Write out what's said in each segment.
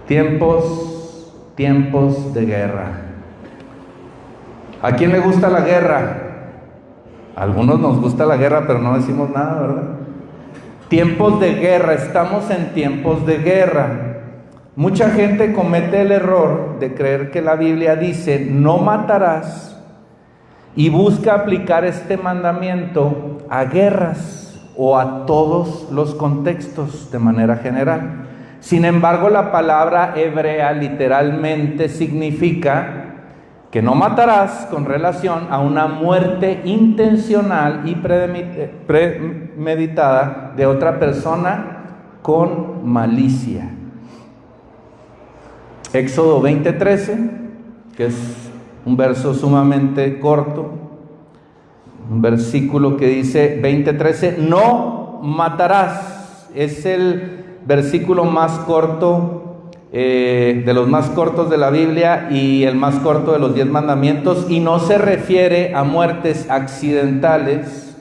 Tiempos de guerra. ¿A quién le gusta la guerra? A algunos nos gusta la guerra, pero no decimos nada, ¿verdad? Tiempos de guerra, estamos en tiempos de guerra. Mucha gente comete el error de creer que la Biblia dice no matarás y busca aplicar este mandamiento a guerras o a todos los contextos de manera general. Sin embargo, la palabra hebrea literalmente significa que no matarás con relación a una muerte intencional y premeditada de otra persona con malicia. Éxodo 20:13, que es un verso sumamente corto, un versículo que dice 20:13, no matarás. Es el versículo más corto, de los más cortos de la Biblia y el más corto de los 10 mandamientos, y no se refiere a muertes accidentales,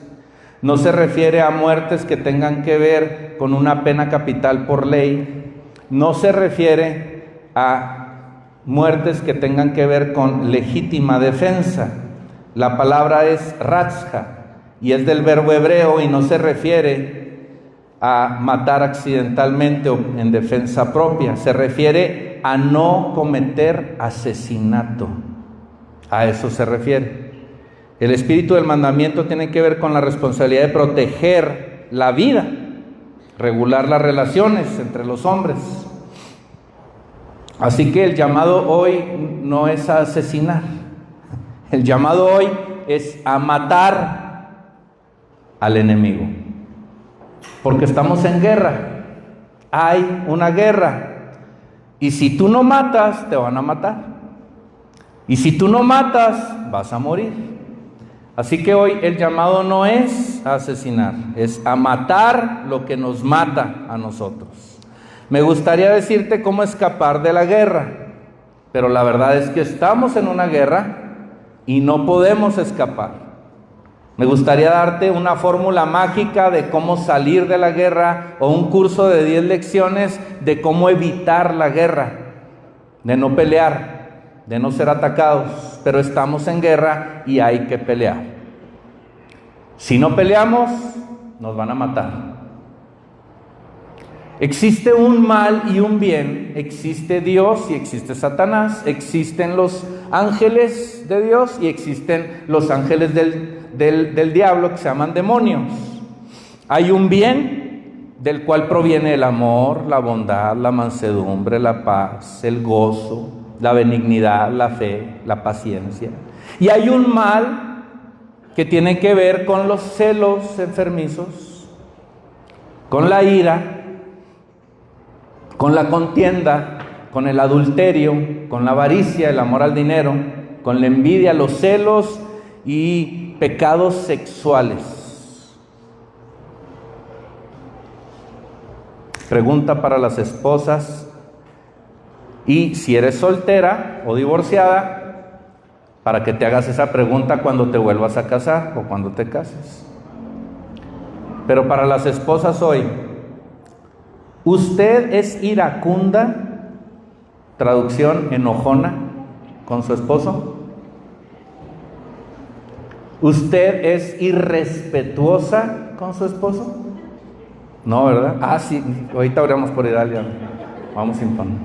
no se refiere a muertes que tengan que ver con una pena capital por ley, no se refiere a muertes que tengan que ver con legítima defensa. La palabra es ratzja y es del verbo hebreo y no se refiere a matar accidentalmente o en defensa propia, se refiere a no cometer asesinato. A eso se refiere. El espíritu del mandamiento tiene que ver con la responsabilidad de proteger la vida, regular las relaciones entre los hombres. Así que el llamado hoy no es a asesinar, el llamado hoy es a matar al enemigo. Porque estamos en guerra, hay una guerra, y si tú no matas, te van a matar, y si tú no matas, vas a morir. Así que hoy el llamado no es a asesinar, es a matar lo que nos mata a nosotros. Me gustaría decirte cómo escapar de la guerra, pero la verdad es que estamos en una guerra y no podemos escapar. Me gustaría darte una fórmula mágica de cómo salir de la guerra o un curso de 10 lecciones de cómo evitar la guerra, de no pelear, de no ser atacados, pero estamos en guerra y hay que pelear. Si no peleamos, nos van a matar. Existe un mal y un bien, existe Dios y existe Satanás, existen los ángeles de Dios y existen los ángeles del diablo, que se llaman demonios. Hay un bien del cual proviene el amor, la bondad, la mansedumbre, la paz, el gozo, la benignidad, la fe, la paciencia. Y hay un mal que tiene que ver con los celos enfermizos, con la ira, con la contienda, con el adulterio, con la avaricia, el amor al dinero, con la envidia, los celos y pecados sexuales. Pregunta para las esposas, y si eres soltera o divorciada, para que te hagas esa pregunta cuando te vuelvas a casar o cuando te cases. Pero para las esposas hoy, ¿usted es iracunda, traducción enojona, con su esposo? ¿Usted es irrespetuosa con su esposo? No, ¿verdad? Ah, sí, ahorita oramos por Idalia. Vamos sin pan.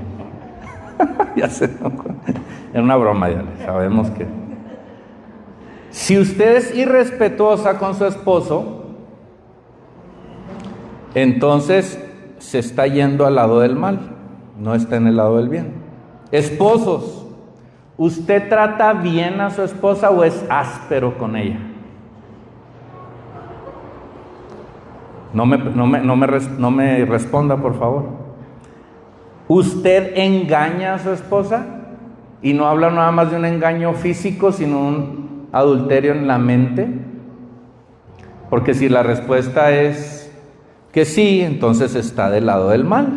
Ya sé, era una broma, ya sabemos que. Si usted es irrespetuosa con su esposo, entonces se está yendo al lado del mal, no está en el lado del bien. Esposos, ¿usted trata bien a su esposa o es áspero con ella? No me responda, por favor. ¿Usted engaña a su esposa? Y no habla nada más de un engaño físico, sino un adulterio en la mente. Porque si la respuesta es que sí, entonces está del lado del mal.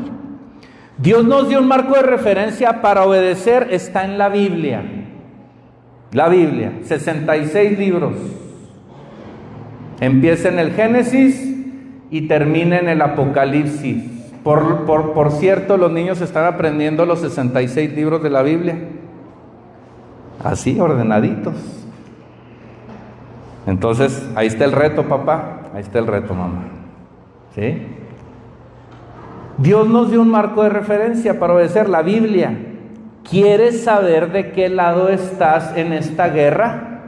Dios nos dio un marco de referencia para obedecer, está en la Biblia. La Biblia, 66 libros. Empieza en el Génesis y termina en el Apocalipsis. Por cierto, los niños están aprendiendo los 66 libros de la Biblia, así, ordenaditos. Entonces, ahí está el reto, papá, ahí está el reto, mamá. ¿Sí? Dios nos dio un marco de referencia para obedecer, la Biblia. ¿Quieres saber de qué lado estás en esta guerra?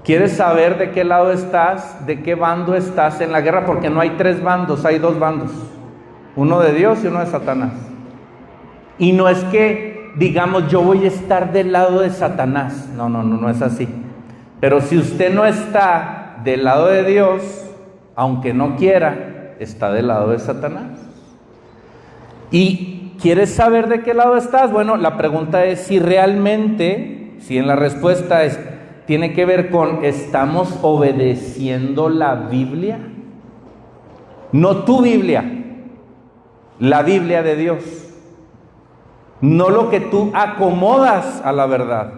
¿Quieres saber de qué lado estás, de qué bando estás en la guerra? Porque no hay 3 bandos, hay 2 bandos. Uno de Dios y uno de Satanás. Y no es que digamos yo voy a estar del lado de Satanás. No es así. Pero si usted no está del lado de Dios, aunque no quiera, está del lado de Satanás. ¿Y quieres saber de qué lado estás? Bueno, la pregunta es si realmente, si en la respuesta tiene que ver con ¿estamos obedeciendo la Biblia? No tu Biblia, la Biblia de Dios. No lo que tú acomodas a la verdad.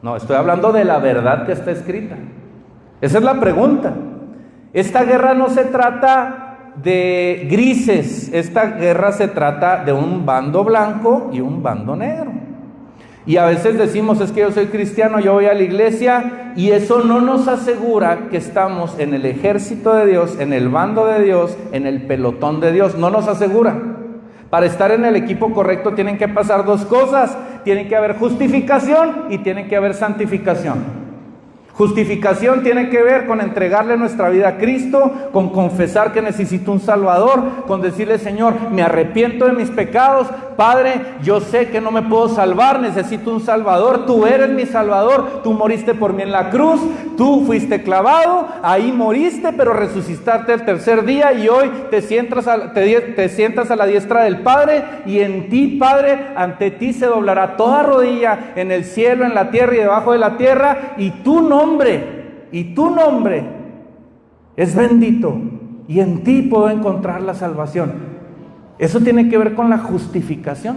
No, estoy hablando de la verdad que está escrita. Esa es la pregunta. Esta guerra no se trata de grises, esta guerra se trata de un bando blanco y un bando negro. Y a veces decimos, es que yo soy cristiano, yo voy a la iglesia, y eso no nos asegura que estamos en el ejército de Dios, en el bando de Dios, en el pelotón de Dios, no nos asegura. Para estar en el equipo correcto tienen que pasar 2 cosas, tiene que haber justificación y tiene que haber santificación. Justificación tiene que ver con entregarle nuestra vida a Cristo, con confesar que necesito un Salvador, con decirle, Señor, me arrepiento de mis pecados, Padre, yo sé que no me puedo salvar, necesito un Salvador, tú eres mi Salvador, tú moriste por mí en la cruz, tú fuiste clavado, ahí moriste, pero resucitaste el 3er día y hoy te sientas a la diestra del Padre, y en ti, Padre, ante ti se doblará toda rodilla en el cielo, en la tierra y debajo de la tierra, y tu nombre es bendito, y en ti puedo encontrar la salvación. Eso tiene que ver con la justificación.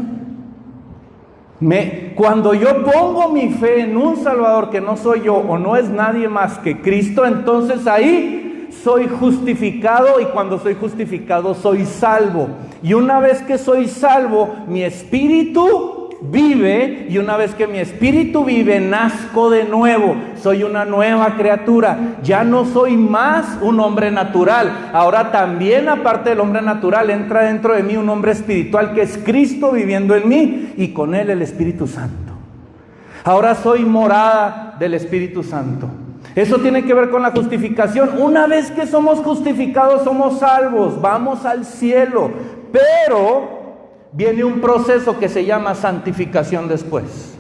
Cuando yo pongo mi fe en un Salvador que no soy yo o no es nadie más que Cristo, entonces ahí soy justificado, y cuando soy justificado soy salvo. Y una vez que soy salvo, mi espíritu vive, y una vez que mi espíritu vive, nazco de nuevo, soy una nueva criatura, ya no soy más un hombre natural, ahora también, aparte del hombre natural, entra dentro de mí un hombre espiritual que es Cristo viviendo en mí, y con él el Espíritu Santo. Ahora soy morada del Espíritu Santo. Eso tiene que ver con la justificación. Una vez que somos justificados, somos salvos, vamos al cielo, pero viene un proceso que se llama santificación después.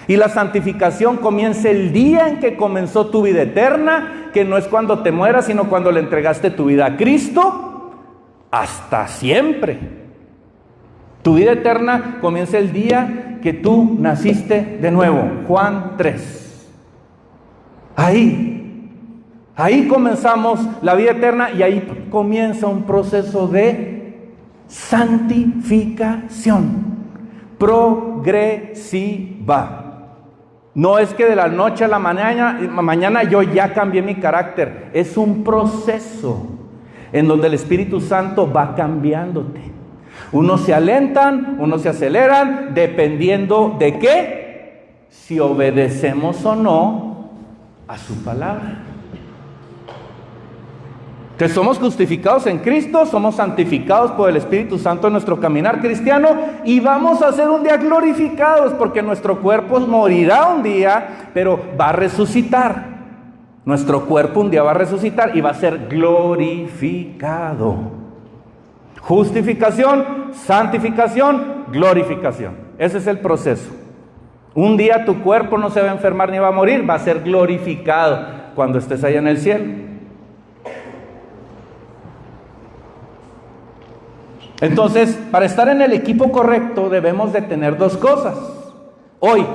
Y la santificación comienza el día en que comenzó tu vida eterna, que no es cuando te mueras, sino cuando le entregaste tu vida a Cristo, hasta siempre. Tu vida eterna comienza el día que tú naciste de nuevo. Juan 3. Ahí comenzamos la vida eterna, y ahí comienza un proceso de santificación progresiva. No es que de la noche a la mañana yo ya cambié mi carácter. Es un proceso en donde el Espíritu Santo va cambiándote. Unos se alentan, unos se aceleran, dependiendo de qué, si obedecemos o no a su palabra. Que somos justificados en Cristo, somos santificados por el Espíritu Santo en nuestro caminar cristiano, y vamos a ser un día glorificados, porque nuestro cuerpo morirá un día, pero va a resucitar. Nuestro cuerpo un día va a resucitar y va a ser glorificado. Justificación, santificación, glorificación. Ese es el proceso. Un día tu cuerpo no se va a enfermar ni va a morir, va a ser glorificado cuando estés allá en el cielo. Entonces, para estar en el equipo correcto debemos de tener 2 cosas. Hoy,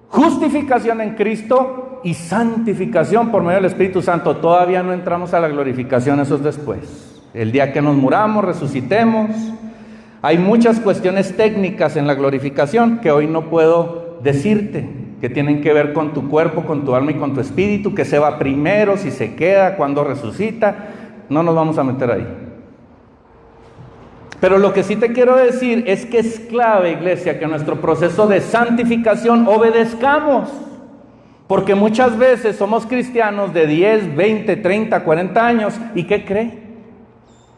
justificación en Cristo y santificación por medio del Espíritu Santo. Todavía no entramos a la glorificación, eso es después. El día que nos muramos, resucitemos. Hay muchas cuestiones técnicas en la glorificación que hoy no puedo decirte, que tienen que ver con tu cuerpo, con tu alma y con tu espíritu, que se va primero, si se queda, cuándo resucita. No nos vamos a meter ahí. Pero lo que sí te quiero decir es que es clave, iglesia, que en nuestro proceso de santificación obedezcamos. Porque muchas veces somos cristianos de 10, 20, 30, 40 años. ¿Y qué cree?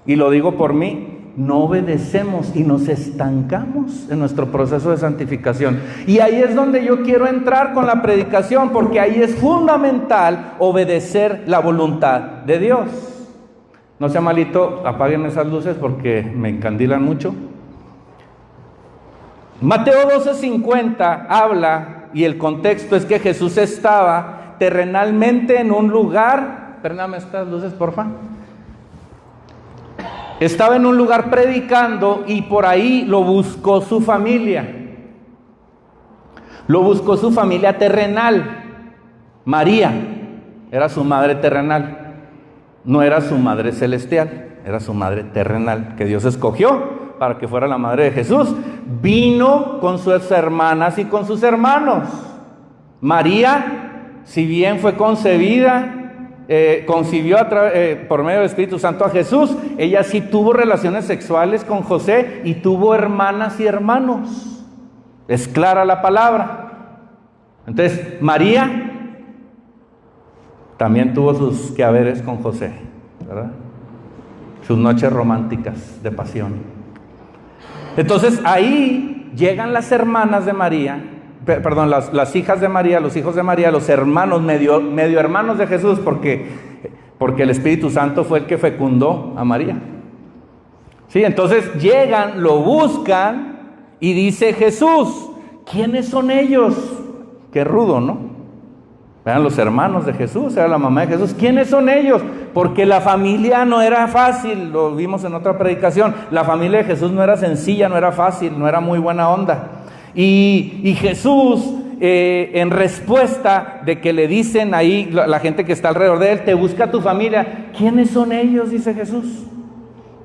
Y lo digo por mí, no obedecemos y nos estancamos en nuestro proceso de santificación. Y ahí es donde yo quiero entrar con la predicación, porque ahí es fundamental obedecer la voluntad de Dios. No sea malito, apaguen esas luces porque me encandilan mucho. Mateo 12:50 habla, y el contexto es que Jesús estaba terrenalmente en un lugar, préndame estas luces porfa. Estaba en un lugar predicando y por ahí lo buscó su familia. Lo buscó su familia terrenal. María era su madre terrenal. No era su madre celestial, era su madre terrenal, que Dios escogió para que fuera la madre de Jesús. Vino con sus hermanas y con sus hermanos. María, si bien fue concebida, concibió por medio del Espíritu Santo a Jesús, ella sí tuvo relaciones sexuales con José y tuvo hermanas y hermanos. Es clara la palabra. Entonces, María también tuvo sus quehaceres con José, ¿verdad? Sus noches románticas de pasión. Entonces ahí llegan las hermanas de María, perdón, las hijas de María, los hijos de María, los hermanos, medio hermanos de Jesús, porque el Espíritu Santo fue el que fecundó a María. Sí, entonces llegan, lo buscan y dice Jesús, ¿quiénes son ellos? Qué rudo, ¿no? Eran los hermanos de Jesús, era la mamá de Jesús. ¿Quiénes son ellos? Porque la familia no era fácil, lo vimos en otra predicación. La familia de Jesús no era sencilla, no era fácil, no era muy buena onda. Y Jesús, en respuesta de que le dicen ahí la gente que está alrededor de él, te busca tu familia. ¿Quiénes son ellos? Dice Jesús.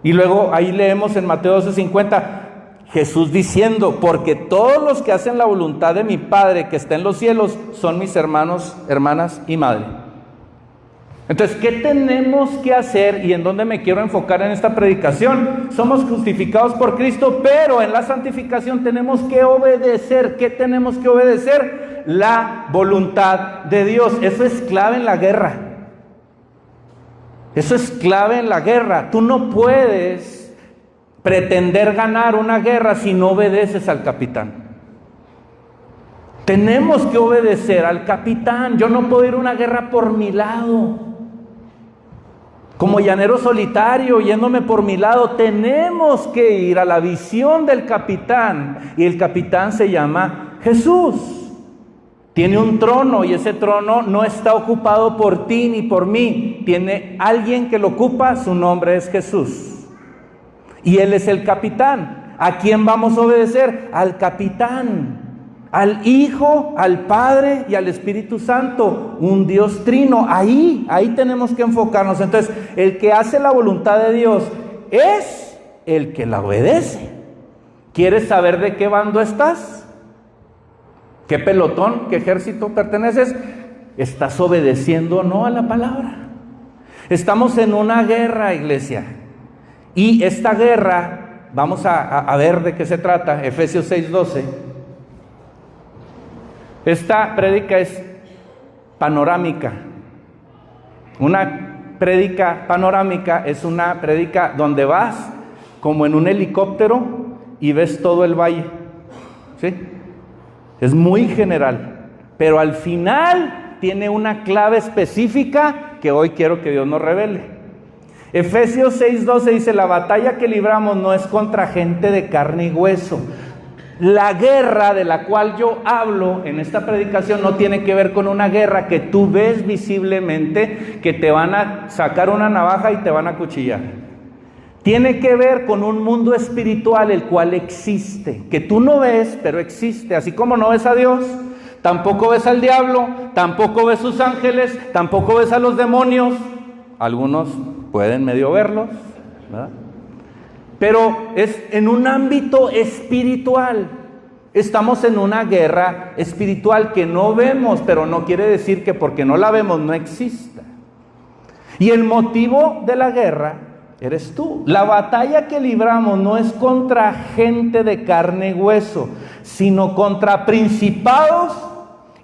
Y luego ahí leemos en Mateo 12:50, Jesús diciendo, porque todos los que hacen la voluntad de mi Padre que está en los cielos son mis hermanos, hermanas y madre. Entonces, ¿qué tenemos que hacer y en dónde me quiero enfocar en esta predicación? Somos justificados por Cristo, pero en la santificación tenemos que obedecer. ¿Qué tenemos que obedecer? La voluntad de Dios. Eso es clave en la guerra. Eso es clave en la guerra. Tú no puedes pretender ganar una guerra si no obedeces al capitán. Tenemos que obedecer al capitán. Yo no puedo ir a una guerra por mi lado, como llanero solitario, yéndome por mi lado. Tenemos que ir a la visión del capitán, y el capitán se llama Jesús. Tiene un trono y ese trono no está ocupado por ti ni por mí. Tiene alguien que lo ocupa, su nombre es Jesús. Y Él es el capitán. ¿A quién vamos a obedecer? Al capitán, al Hijo, al Padre y al Espíritu Santo, un Dios trino. Ahí tenemos que enfocarnos. Entonces, el que hace la voluntad de Dios es el que la obedece. ¿Quieres saber de qué bando estás? ¿Qué pelotón, qué ejército perteneces? ¿Estás obedeciendo o no a la palabra? Estamos en una guerra, iglesia. Y esta guerra, vamos a ver de qué se trata, Efesios 6:12. Esta prédica es panorámica. Una prédica panorámica es una prédica donde vas como en un helicóptero y ves todo el valle. ¿Sí? Es muy general, pero al final tiene una clave específica que hoy quiero que Dios nos revele. Efesios 6:12 dice, la batalla que libramos no es contra gente de carne y hueso. La guerra de la cual yo hablo en esta predicación no tiene que ver con una guerra que tú ves visiblemente, que te van a sacar una navaja y te van a acuchillar. Tiene que ver con un mundo espiritual el cual existe, que tú no ves, pero existe. Así como no ves a Dios, tampoco ves al diablo, tampoco ves sus ángeles, tampoco ves a los demonios. Algunos pueden medio verlos, ¿verdad? Pero es en un ámbito espiritual. Estamos en una guerra espiritual que no vemos, pero no quiere decir que porque no la vemos no exista. Y el motivo de la guerra eres tú. La batalla que libramos no es contra gente de carne y hueso, sino contra principados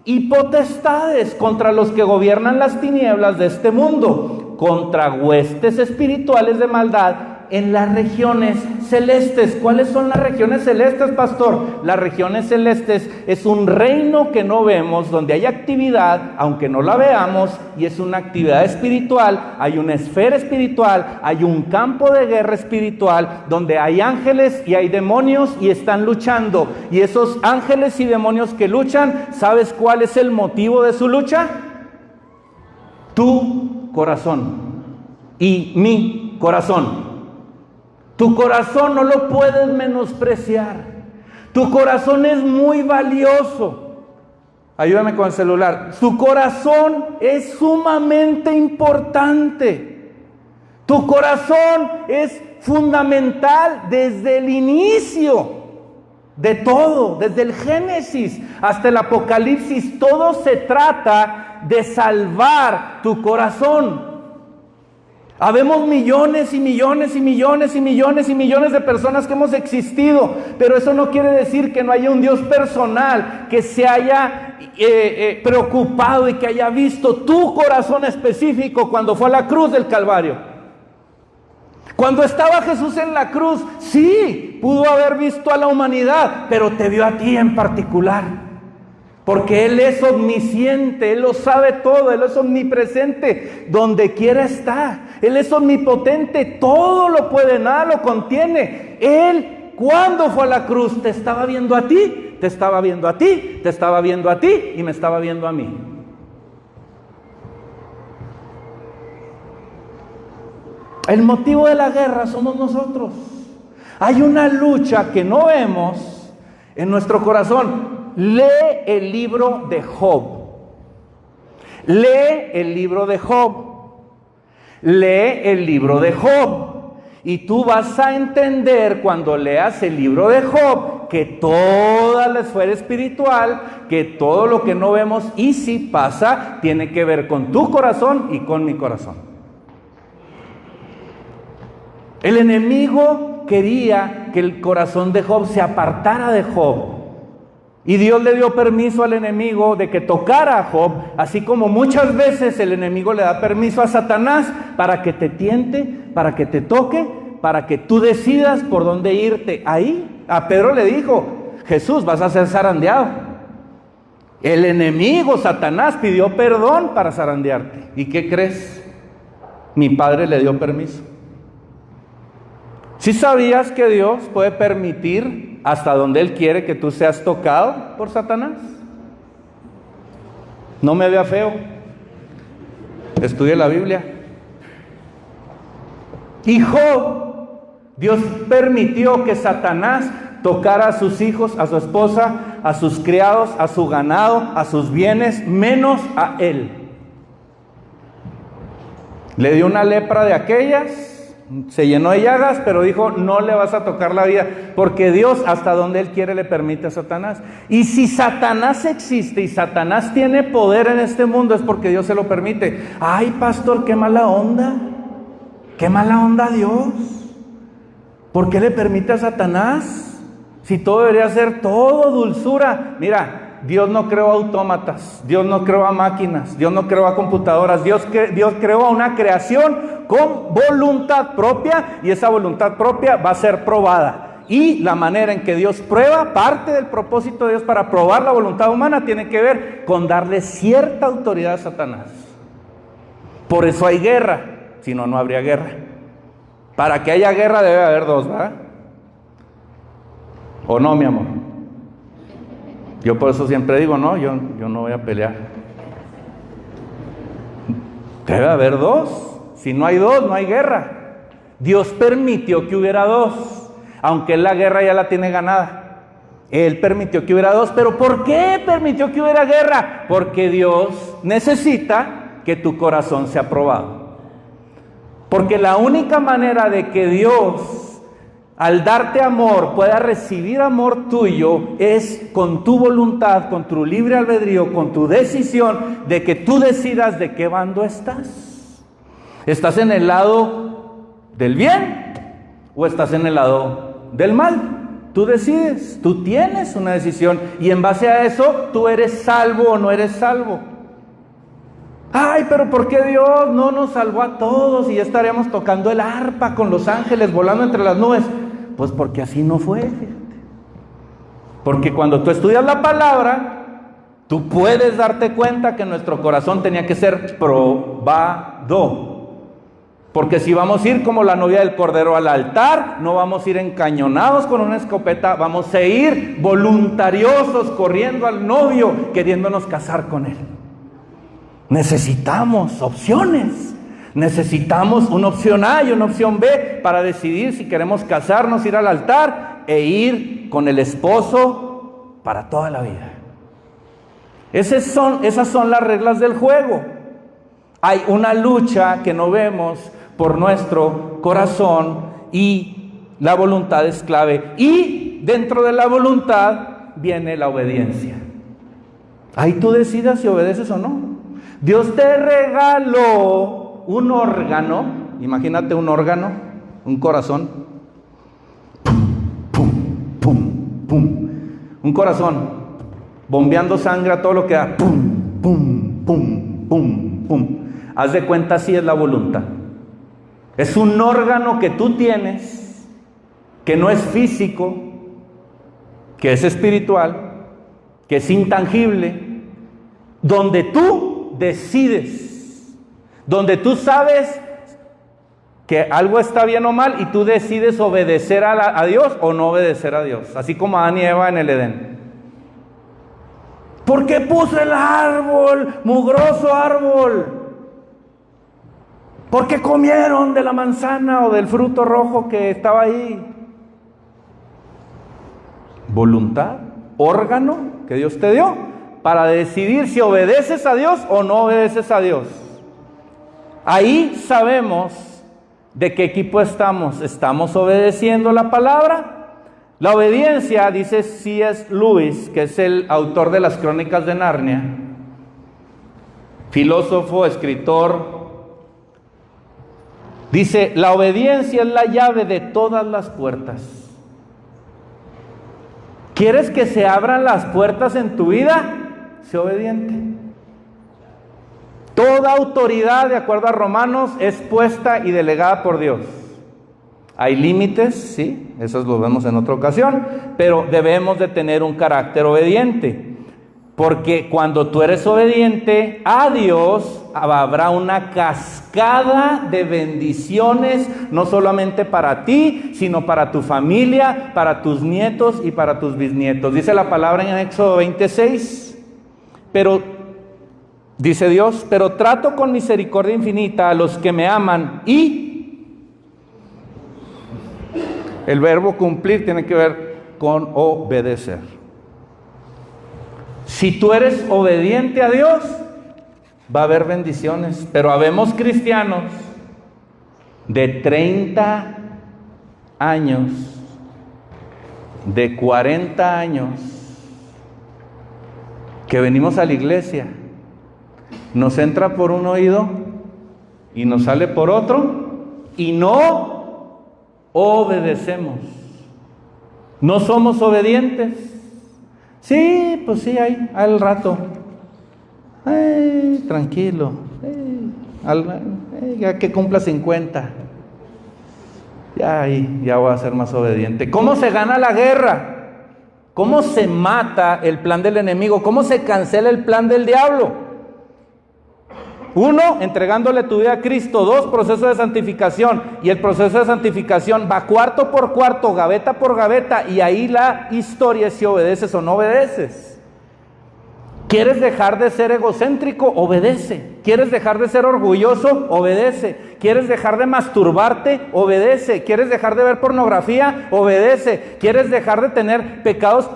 y potestades, contra los que gobiernan las tinieblas de este mundo, contra huestes espirituales de maldad en las regiones celestes. ¿Cuáles son las regiones celestes, pastor? Las regiones celestes es un reino que no vemos, donde hay actividad, aunque no la veamos, y es una actividad espiritual. Hay una esfera espiritual, hay un campo de guerra espiritual, donde hay ángeles y hay demonios y están luchando. Y esos ángeles y demonios que luchan, ¿sabes cuál es el motivo de su lucha? Tu corazón y mi corazón. Tu corazón no lo puedes menospreciar. Tu corazón es muy valioso. Ayúdame con el celular. Tu corazón es sumamente importante. Tu corazón es fundamental desde el inicio de todo, desde el Génesis hasta el Apocalipsis. Todo se trata de salvar tu corazón. Habemos millones y millones y millones y millones y millones de personas que hemos existido, pero eso no quiere decir que no haya un Dios personal que se haya preocupado y que haya visto tu corazón específico cuando fue a la cruz del Calvario. Cuando estaba Jesús en la cruz, sí, pudo haber visto a la humanidad, pero te vio a ti en particular. Porque Él es omnisciente, Él lo sabe todo, Él es omnipresente, donde quiera está. Él es omnipotente, todo lo puede, nada lo contiene. Él, cuando fue a la cruz, te estaba viendo a ti, te estaba viendo a ti, te estaba viendo a ti y me estaba viendo a mí. El motivo de la guerra somos nosotros. Hay una lucha que no vemos en nuestro corazón. Lee el libro de Job. Lee el libro de Job. Lee el libro de Job. Y tú vas a entender cuando leas el libro de Job que toda la esfera espiritual, que todo lo que no vemos y si pasa, tiene que ver con tu corazón y con mi corazón. El enemigo quería que el corazón de Job se apartara de Job. Y Dios le dio permiso al enemigo de que tocara a Job, así como muchas veces el enemigo le da permiso a Satanás para que te tiente, para que te toque, para que tú decidas por dónde irte. Ahí a Pedro le dijo, Jesús, vas a ser zarandeado. El enemigo, Satanás, pidió perdón para zarandearte. ¿Y qué crees? Mi padre le dio permiso. ¿Sí sabías que Dios puede permitir hasta donde Él quiere que tú seas tocado por Satanás? No me vea feo. Estudie la Biblia. Y Job, Dios permitió que Satanás tocara a sus hijos, a su esposa, a sus criados, a su ganado, a sus bienes, menos a él. Le dio una lepra de aquellas. Se llenó de llagas, pero dijo, no le vas a tocar la vida, porque Dios hasta donde Él quiere le permite a Satanás. Y si Satanás existe y Satanás tiene poder en este mundo es porque Dios se lo permite. Ay, pastor, qué mala onda Dios. ¿Por qué le permite a Satanás? Si todo debería ser todo dulzura. Mira, Dios no creó autómatas, Dios no creó a máquinas, Dios no creó a computadoras, Dios creó a una creación con voluntad propia, y esa voluntad propia va a ser probada. Y la manera en que Dios prueba, parte del propósito de Dios para probar la voluntad humana, tiene que ver con darle cierta autoridad a Satanás. Por eso hay guerra, si no, no habría guerra. Para que haya guerra debe haber dos, ¿verdad? ¿O no, mi amor? Yo por eso siempre digo, no, yo no voy a pelear. Debe haber dos. Si no hay dos, no hay guerra. Dios permitió que hubiera dos, aunque la guerra ya la tiene ganada. Él permitió que hubiera dos, pero ¿por qué permitió que hubiera guerra? Porque Dios necesita que tu corazón sea probado. Porque la única manera de que Dios, al darte amor, pueda recibir amor tuyo es con tu voluntad, con tu libre albedrío, con tu decisión de que tú decidas de qué bando estás. ¿Estás en el lado del bien o estás en el lado del mal. Tú decides, tú tienes una decisión y en base a eso tú eres salvo o no eres salvo. Ay, pero ¿por qué Dios no nos salvó a todos y ya estaríamos tocando el arpa con los ángeles volando entre las nubes? Pues porque así no fue, fíjate. Porque cuando tú estudias la palabra, tú puedes darte cuenta que nuestro corazón tenía que ser probado. Porque si vamos a ir como la novia del Cordero al altar, no vamos a ir encañonados con una escopeta, vamos a ir voluntariosos corriendo al novio, queriéndonos casar con él. Necesitamos opciones, necesitamos una opción A y una opción B para decidir si queremos casarnos, ir al altar e ir con el esposo para toda la vida. Esas son las reglas del juego. Hay una lucha que no vemos por nuestro corazón y la voluntad es clave. Y dentro de la voluntad viene la obediencia. Ahí tú decidas si obedeces o no. Dios te regaló un órgano, imagínate un órgano, un corazón, pum, pum, pum, un corazón bombeando sangre a todo lo que da, pum, pum, pum, pum, pum. Haz de cuenta, así es la voluntad. Es un órgano que tú tienes, que no es físico, que es espiritual, que es intangible, donde tú decides, donde tú sabes que algo está bien o mal y tú decides obedecer a Dios o no obedecer a Dios, así como Adán y Eva en el Edén. ¿Por qué puse el árbol, mugroso árbol? ¿Por qué comieron de la manzana o del fruto rojo que estaba ahí? Voluntad, órgano que Dios te dio para decidir si obedeces a Dios o no obedeces a Dios. Ahí sabemos de qué equipo estamos. ¿Estamos obedeciendo la palabra? La obediencia, dice C.S. Lewis, que es el autor de las Crónicas de Narnia, filósofo, escritor. Dice, la obediencia es la llave de todas las puertas. ¿Quieres que se abran las puertas en tu vida? Sé obediente. Toda autoridad, de acuerdo a Romanos, es puesta y delegada por Dios. Hay límites, sí, esos los vemos en otra ocasión, pero debemos de tener un carácter obediente. Porque cuando tú eres obediente a Dios, habrá una cascada de bendiciones, no solamente para ti, sino para tu familia, para tus nietos y para tus bisnietos. Dice la palabra en Éxodo 26, pero, dice Dios, pero trato con misericordia infinita a los que me aman y el verbo cumplir tiene que ver con obedecer. Si tú eres obediente a Dios, va a haber bendiciones. Pero habemos cristianos de 30 años, de 40 años, que venimos a la iglesia, nos entra por un oído y nos sale por otro y no obedecemos. No somos obedientes. Sí, pues sí, ahí, al rato. Ay, tranquilo. Ya que cumpla 50. Ya ahí, ya voy a ser más obediente. ¿Cómo se gana la guerra? ¿Cómo se mata el plan del enemigo? ¿Cómo se cancela el plan del diablo? 1, entregándole tu vida a Cristo. 2, proceso de santificación. Y el proceso de santificación va cuarto por cuarto, gaveta por gaveta. Y ahí la historia es si obedeces o no obedeces. ¿Quieres dejar de ser egocéntrico? Obedece. ¿Quieres dejar de ser orgulloso? Obedece. ¿Quieres dejar de masturbarte? Obedece. ¿Quieres dejar de ver pornografía? Obedece. ¿Quieres dejar de tener pecados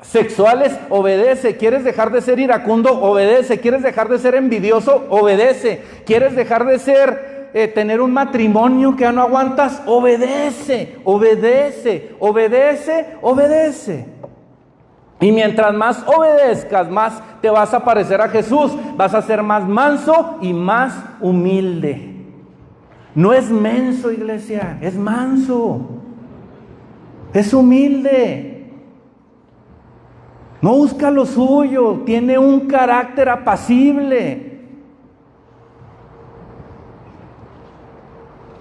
sexuales? Obedece. ¿Quieres dejar de ser iracundo? Obedece. ¿Quieres dejar de ser envidioso? Obedece. ¿Quieres dejar de ser tener un matrimonio que ya no aguantas? Obedece. Obedece. Obedece. Obedece. Y mientras más obedezcas, más te vas a parecer a Jesús. Vas a ser más manso y más humilde. No es menso, iglesia, es manso. Es humilde. No busca lo suyo, tiene un carácter apacible.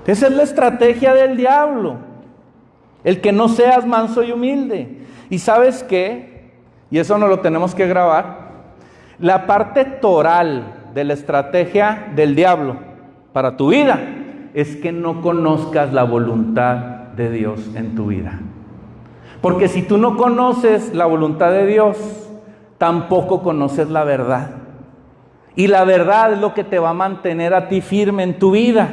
Esa es la estrategia del diablo, el que no seas manso y humilde. ¿Y sabes qué? Y eso no lo tenemos que grabar. La parte toral de la estrategia del diablo para tu vida es que no conozcas la voluntad de Dios en tu vida. Porque si tú no conoces la voluntad de Dios, tampoco conoces la verdad. Y la verdad es lo que te va a mantener a ti firme en tu vida.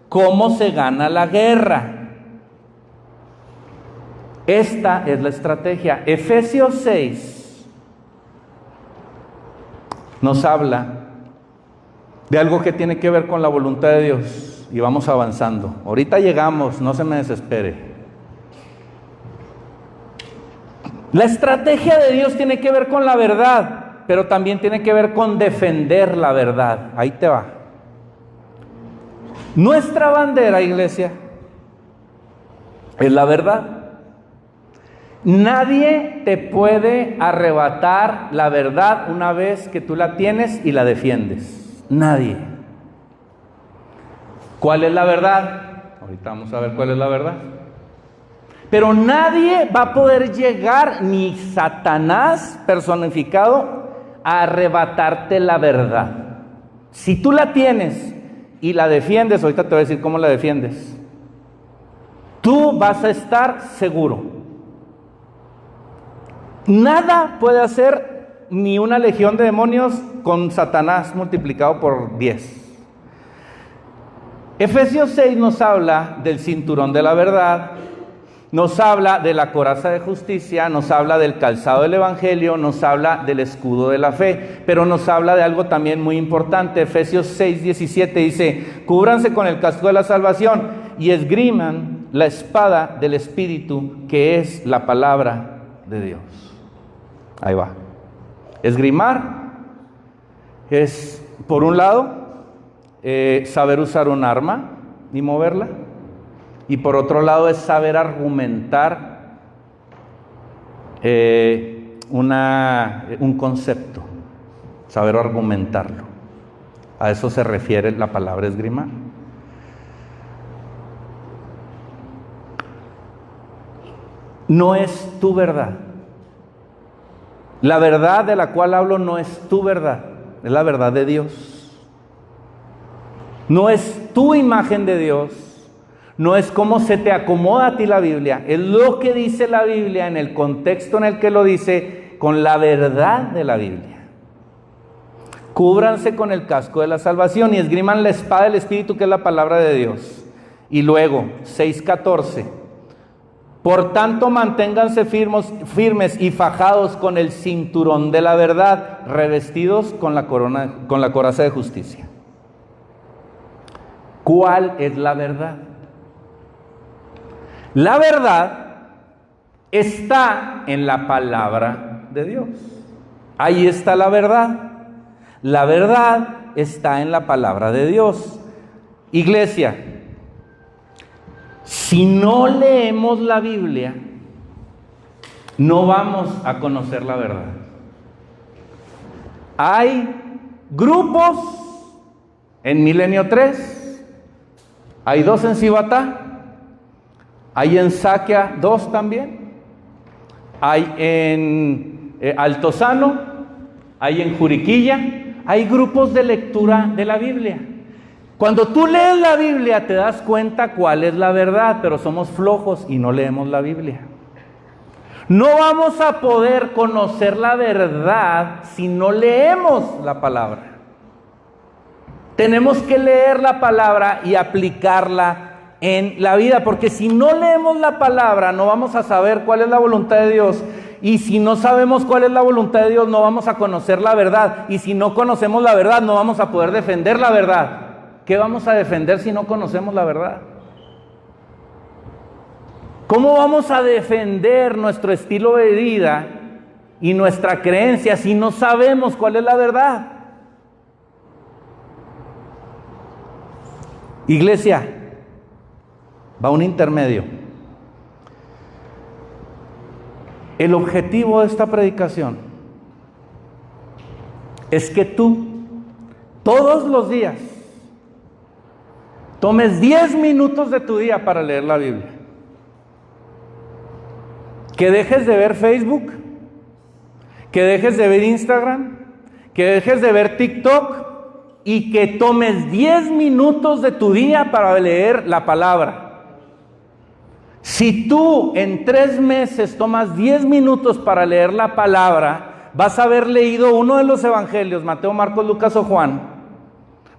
¿Cómo se gana la guerra? Esta es la estrategia. Efesios 6 nos habla de algo que tiene que ver con la voluntad de Dios. Y vamos avanzando. Ahorita llegamos, no se me desespere. La estrategia de Dios tiene que ver con la verdad, pero también tiene que ver con defender la verdad. Ahí te va. Nuestra bandera, iglesia, es la verdad. Nadie te puede arrebatar la verdad una vez que tú la tienes y la defiendes. Nadie. ¿Cuál es la verdad? Ahorita vamos a ver cuál es la verdad. Pero nadie va a poder llegar, ni Satanás personificado, a arrebatarte la verdad. Si tú la tienes y la defiendes, ahorita te voy a decir cómo la defiendes, tú vas a estar seguro. Nada puede hacer ni una legión de demonios con Satanás multiplicado por 10. Efesios 6 nos habla del cinturón de la verdad, nos habla de la coraza de justicia, nos habla del calzado del evangelio, nos habla del escudo de la fe, pero nos habla de algo también muy importante. Efesios 6:17 dice: cúbranse con el casco de la salvación y esgriman la espada del Espíritu, que es la palabra de Dios. Ahí va. Esgrimar es, por un lado, saber usar un arma y moverla. Y por otro lado es saber argumentar un concepto, saber argumentarlo. A eso se refiere la palabra esgrimar. No es tu verdad. La verdad de la cual hablo no es tu verdad, es la verdad de Dios. No es tu imagen de Dios. No es cómo se te acomoda a ti la Biblia, es lo que dice la Biblia en el contexto en el que lo dice, con la verdad de la Biblia. Cúbranse con el casco de la salvación y esgriman la espada del Espíritu, que es la palabra de Dios. Y luego, 6:14, por tanto manténganse firmes y fajados con el cinturón de la verdad, revestidos con la coraza de justicia. ¿Cuál es la verdad? La verdad está en la palabra de Dios. Ahí está la verdad. La verdad está en la palabra de Dios. Iglesia, si no leemos la Biblia, no vamos a conocer la verdad. Hay grupos en Milenio 3, hay 2 en Cibatá, hay en Saquia 2 también, hay en Altozano, hay en Juriquilla, hay grupos de lectura de la Biblia. Cuando tú lees la Biblia te das cuenta cuál es la verdad, pero somos flojos y no leemos la Biblia. No vamos a poder conocer la verdad si no leemos la palabra. Tenemos que leer la palabra y aplicarla en la vida, porque si no leemos la palabra no vamos a saber cuál es la voluntad de Dios, y si no sabemos cuál es la voluntad de Dios no vamos a conocer la verdad, y si no conocemos la verdad no vamos a poder defender la verdad. ¿Qué vamos a defender si no conocemos la verdad? ¿Cómo vamos a defender nuestro estilo de vida y nuestra creencia si no sabemos cuál es la verdad? Iglesia, va un intermedio. El objetivo de esta predicación es que tú, todos los días, tomes 10 minutos de tu día para leer la Biblia. Que dejes de ver Facebook, que dejes de ver Instagram, que dejes de ver TikTok y que tomes 10 minutos de tu día para leer la palabra. Si tú en 3 meses tomas 10 minutos para leer la palabra, vas a haber leído uno de los evangelios, Mateo, Marcos, Lucas o Juan.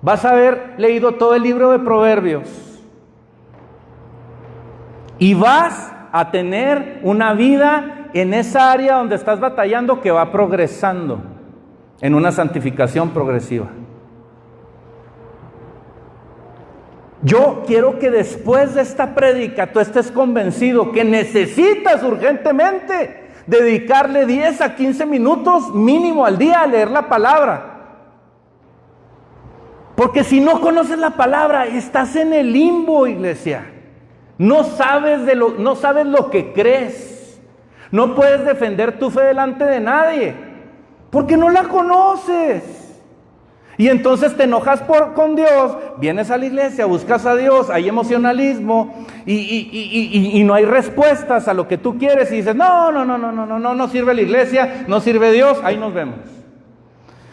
Vas a haber leído todo el libro de Proverbios. Y vas a tener una vida en esa área donde estás batallando que va progresando en una santificación progresiva. Yo quiero que después de esta prédica tú estés convencido que necesitas urgentemente dedicarle 10 a 15 minutos mínimo al día a leer la palabra. Porque si no conoces la palabra, estás en el limbo, iglesia. No sabes lo que crees. No puedes defender tu fe delante de nadie, porque no la conoces. Y entonces te enojas con Dios, vienes a la iglesia, buscas a Dios, hay emocionalismo y no hay respuestas a lo que tú quieres y dices, no sirve la iglesia, no sirve Dios, ahí nos vemos.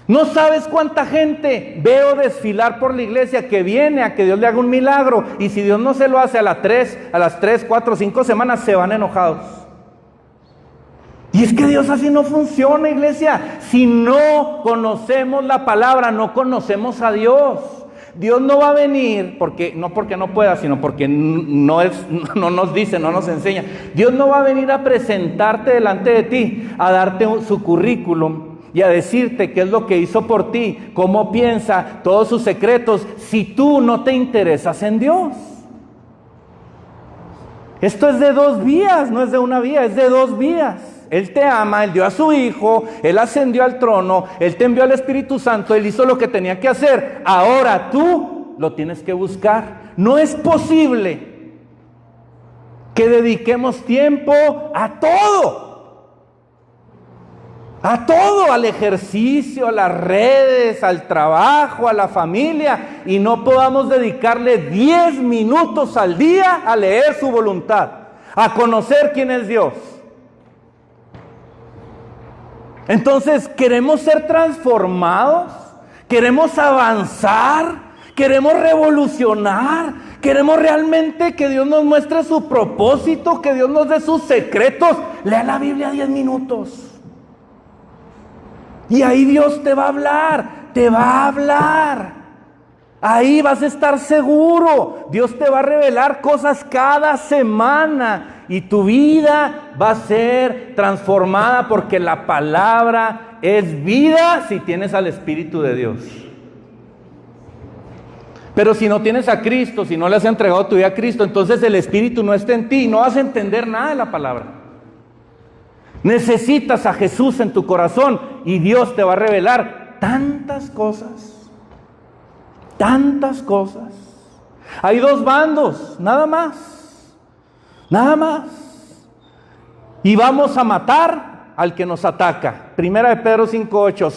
No sabes cuánta gente veo desfilar por la iglesia que viene a que Dios le haga un milagro, y si Dios no se lo hace a las 3, 4, 5 semanas se van enojados. Y es que Dios así no funciona, iglesia. Si no conocemos la palabra, no conocemos a Dios. Dios no va a venir, no porque no pueda, sino porque no nos dice, no nos enseña. Dios no va a venir a presentarte delante de ti, a darte su currículum y a decirte qué es lo que hizo por ti, cómo piensa, todos sus secretos, si tú no te interesas en Dios. Esto es de 2 vías, no es de una vía, es de 2 vías. Él te ama, Él dio a su Hijo, Él ascendió al trono, Él te envió al Espíritu Santo, Él hizo lo que tenía que hacer. Ahora tú lo tienes que buscar. No es posible que dediquemos tiempo a todo, al ejercicio, a las redes, al trabajo, a la familia, y no podamos dedicarle 10 minutos al día a leer su voluntad, a conocer quién es Dios. Entonces, ¿queremos ser transformados? ¿Queremos avanzar? ¿Queremos revolucionar? ¿Queremos realmente que Dios nos muestre su propósito? ¿Que Dios nos dé sus secretos? Lea la Biblia 10 minutos. Y ahí Dios te va a hablar. Ahí vas a estar seguro. Dios te va a revelar cosas cada semana. Y tu vida va a ser transformada, porque la palabra es vida si tienes al Espíritu de Dios. Pero si no tienes a Cristo, si no le has entregado tu vida a Cristo, entonces el Espíritu no está en ti y no vas a entender nada de la palabra. Necesitas a Jesús en tu corazón y Dios te va a revelar tantas cosas. Tantas cosas. Hay 2 bandos, nada más. Nada más. Y vamos a matar al que nos ataca. Primera de Pedro 5:8.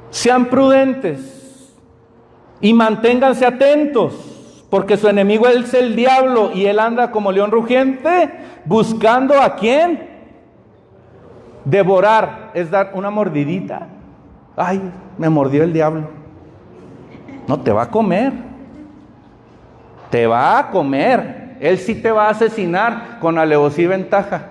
Sean prudentes y manténganse atentos, porque su enemigo es el diablo, y él anda como león rugiente, buscando a quién devorar. Es dar una mordidita. Ay, me mordió el diablo. No, te va a comer. Te va a comer. Él sí te va a asesinar con alevosía y ventaja.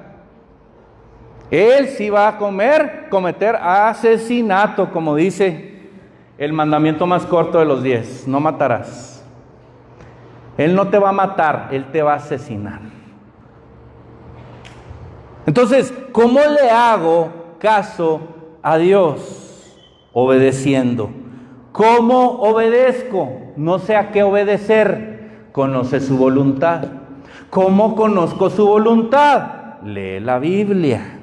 Él sí va a cometer asesinato, como dice el mandamiento más corto de los 10. No matarás. Él no te va a matar, Él te va a asesinar. Entonces, ¿cómo le hago caso a Dios? Obedeciendo. ¿Cómo obedezco? No sé a qué obedecer. Conoce su voluntad. ¿Cómo conozco su voluntad? Lee la Biblia,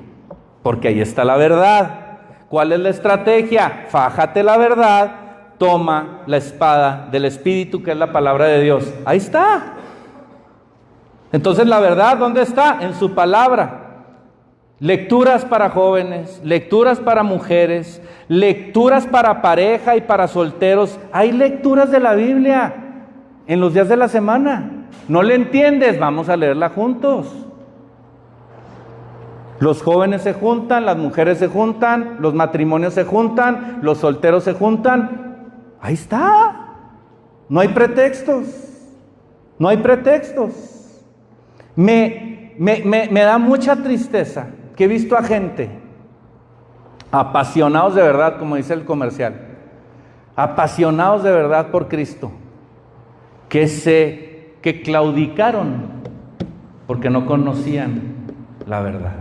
porque ahí está la verdad. ¿Cuál es la estrategia? Fájate la verdad, toma la espada del Espíritu, que es la palabra de Dios. Ahí está. Entonces la verdad, ¿dónde está? En su palabra. Lecturas para jóvenes, lecturas para mujeres, lecturas para pareja y para solteros. Hay lecturas de la Biblia en los días de la semana. ¿No le entiendes? Vamos a leerla juntos. Los jóvenes se juntan, las mujeres se juntan, los matrimonios se juntan, los solteros se juntan. Ahí está. No hay pretextos. No hay pretextos. Me da mucha tristeza que he visto a gente apasionados de verdad, como dice el comercial, apasionados de verdad por Cristo, que claudicaron porque no conocían la verdad.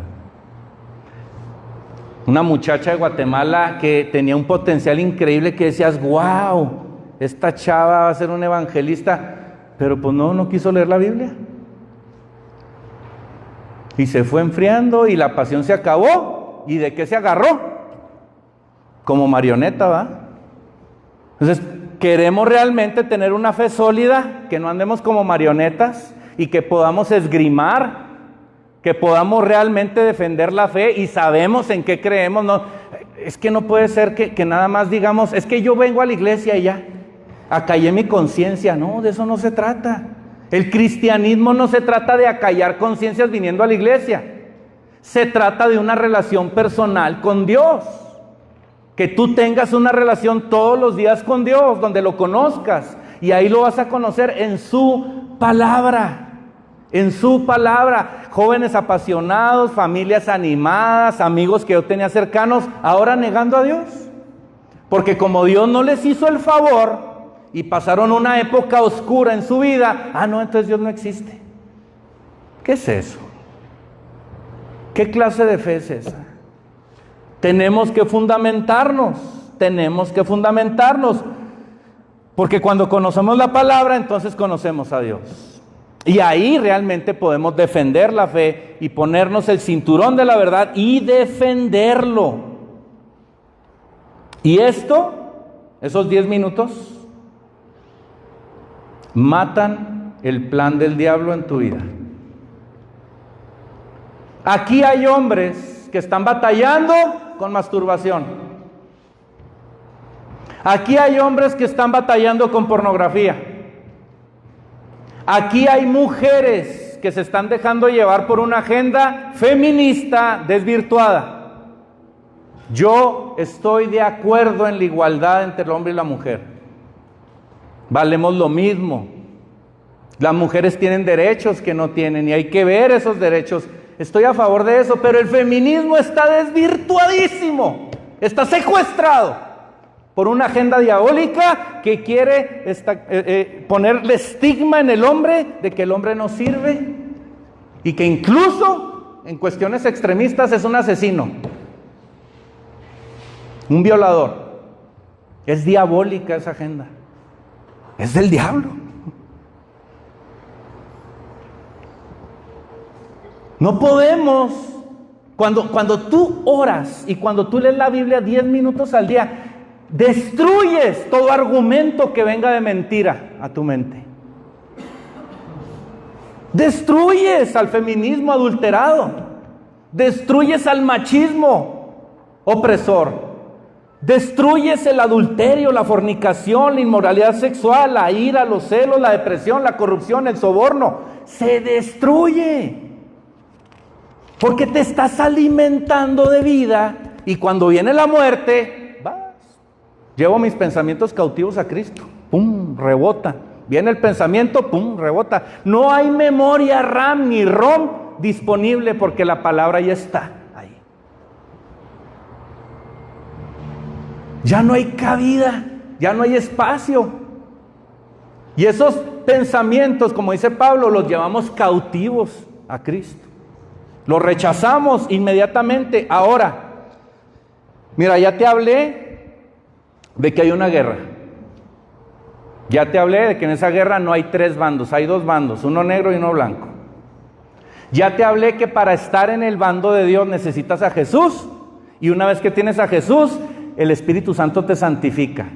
Una muchacha de Guatemala que tenía un potencial increíble, que decías, wow, esta chava va a ser una evangelista, pero pues no quiso leer la Biblia. Y se fue enfriando y la pasión se acabó. ¿Y de qué se agarró? Como marioneta, ¿va? Entonces, queremos realmente tener una fe sólida, que no andemos como marionetas y que podamos esgrimar, que podamos realmente defender la fe y sabemos en qué creemos. No, es que no puede ser que nada más digamos, es que yo vengo a la iglesia y ya, acallé mi conciencia. No, de eso no se trata. El cristianismo no se trata de acallar conciencias viniendo a la iglesia. Se trata de una relación personal con Dios. Que tú tengas una relación todos los días con Dios, donde lo conozcas. Y ahí lo vas a conocer en su palabra. En su palabra. Jóvenes apasionados, familias animadas, amigos que yo tenía cercanos, ahora negando a Dios. Porque como Dios no les hizo el favor y pasaron una época oscura en su vida, no, entonces Dios no existe. ¿Qué es eso? ¿Qué clase de fe es esa? Tenemos que fundamentarnos, porque cuando conocemos la palabra, entonces conocemos a Dios. Y ahí realmente podemos defender la fe y ponernos el cinturón de la verdad y defenderlo. Y esos 10 minutos, matan el plan del diablo en tu vida. Aquí hay hombres que están batallando con masturbación. Aquí hay hombres que están batallando con pornografía. Aquí hay mujeres que se están dejando llevar por una agenda feminista desvirtuada. Yo estoy de acuerdo en la igualdad entre el hombre y la mujer. Valemos lo mismo. Las mujeres tienen derechos que no tienen y hay que ver esos derechos. Estoy a favor de eso, pero el feminismo está desvirtuadísimo. Está secuestrado por una agenda diabólica que quiere ponerle estigma en el hombre de que el hombre no sirve y que incluso en cuestiones extremistas es un asesino, un violador. Es diabólica esa agenda. Es del diablo. No podemos, cuando tú oras y cuando tú lees la Biblia 10 minutos al día, destruyes todo argumento que venga de mentira a tu mente. Destruyes al feminismo adulterado. Destruyes al machismo opresor. Destruyes el adulterio, la fornicación, la inmoralidad sexual, la ira, los celos, la depresión, la corrupción, el soborno. Se destruye. Porque te estás alimentando de vida y cuando viene la muerte, vas. Llevo mis pensamientos cautivos a Cristo. Pum, rebota. Viene el pensamiento, pum, rebota. No hay memoria RAM ni ROM disponible porque la palabra ya está ahí. Ya no hay cabida, ya no hay espacio. Y esos pensamientos, como dice Pablo, los llevamos cautivos a Cristo. Los rechazamos inmediatamente. Ahora, mira, ya te hablé de que hay una guerra. Ya te hablé de que en esa guerra no hay 3 bandos, hay 2 bandos, uno negro y uno blanco. Ya te hablé que para estar en el bando de Dios necesitas a Jesús. Y una vez que tienes a Jesús, el Espíritu Santo te santifica.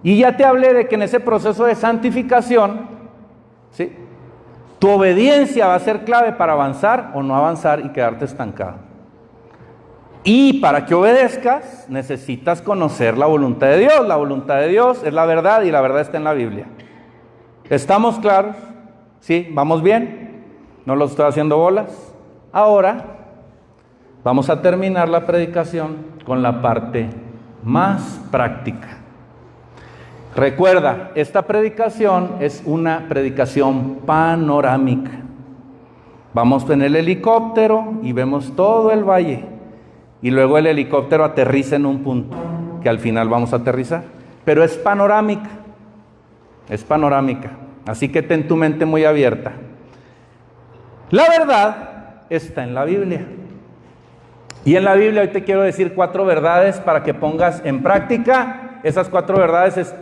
Y ya te hablé de que en ese proceso de santificación, ¿sí?, tu obediencia va a ser clave para avanzar o no avanzar y quedarte estancado. Y para que obedezcas, necesitas conocer la voluntad de Dios. La voluntad de Dios es la verdad y la verdad está en la Biblia. ¿Estamos claros? ¿Sí? ¿Vamos bien? ¿No los estoy haciendo bolas? Ahora vamos a terminar la predicación con la parte más práctica. Recuerda, esta predicación es una predicación panorámica. Vamos en el helicóptero y vemos todo el valle. Y luego el helicóptero aterriza en un punto, que al final vamos a aterrizar. Pero es panorámica. Es panorámica. Así que ten tu mente muy abierta. La verdad está en la Biblia. Y en la Biblia hoy te quiero decir 4 verdades para que pongas en práctica esas 4 verdades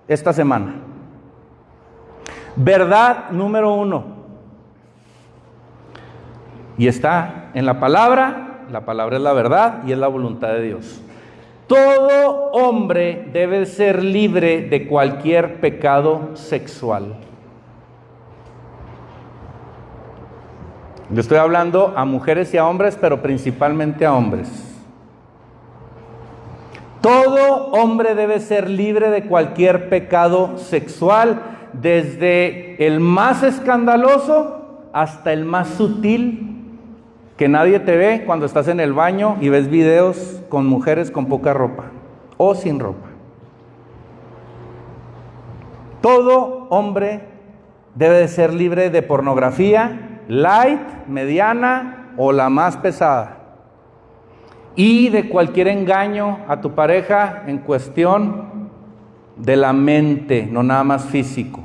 esta semana. Verdad número 1. Y está en la palabra es la verdad y es la voluntad de Dios. Todo hombre debe ser libre de cualquier pecado sexual. Le estoy hablando a mujeres y a hombres, pero principalmente a hombres. Todo hombre debe ser libre de cualquier pecado sexual, desde el más escandaloso hasta el más sutil, que nadie te ve cuando estás en el baño y ves videos con mujeres con poca ropa o sin ropa. Todo hombre debe de ser libre de pornografía, light, mediana o la más pesada. Y de cualquier engaño a tu pareja en cuestión de la mente, no nada más físico.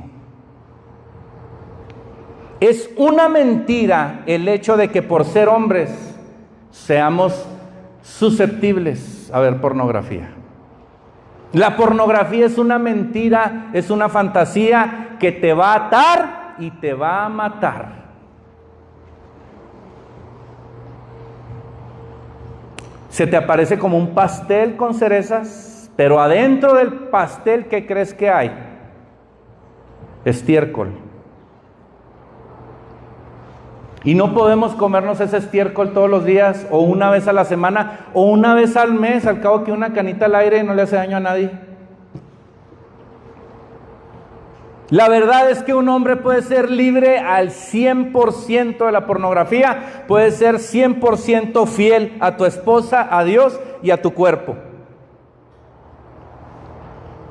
Es una mentira el hecho de que por ser hombres seamos susceptibles a ver pornografía. La pornografía es una mentira, es una fantasía que te va a atar y te va a matar. Se te aparece como un pastel con cerezas, pero adentro del pastel, ¿qué crees que hay? Estiércol. Y no podemos comernos ese estiércol todos los días, o una vez a la semana, o una vez al mes, al cabo que una canita al aire no le hace daño a nadie. La verdad es que un hombre puede ser libre al 100% de la pornografía, puede ser 100% fiel a tu esposa, a Dios y a tu cuerpo.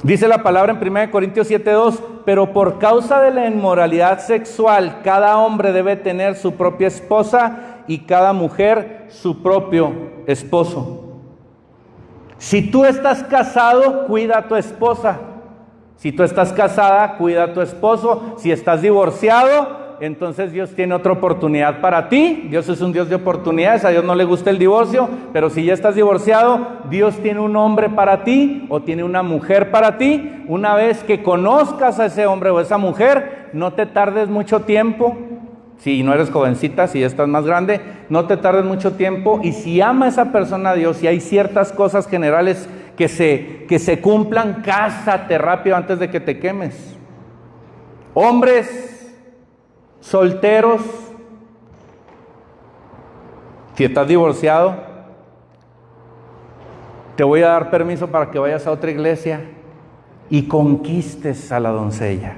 Dice la palabra en 1 Corintios 7:2, pero por causa de la inmoralidad sexual, cada hombre debe tener su propia esposa y cada mujer su propio esposo. Si tú estás casado, cuida a tu esposa. Si tú estás casada, cuida a tu esposo. Si estás divorciado, entonces Dios tiene otra oportunidad para ti. Dios es un Dios de oportunidades, a Dios no le gusta el divorcio, pero si ya estás divorciado, Dios tiene un hombre para ti o tiene una mujer para ti. Una vez que conozcas a ese hombre o esa mujer, no te tardes mucho tiempo. Si no eres jovencita, si ya estás más grande, no te tardes mucho tiempo. Y si ama a esa persona a Dios y hay ciertas cosas generales que se cumplan, cásate rápido antes de que te quemes. Hombres solteros, si estás divorciado, te voy a dar permiso para que vayas a otra iglesia y conquistes a la doncella.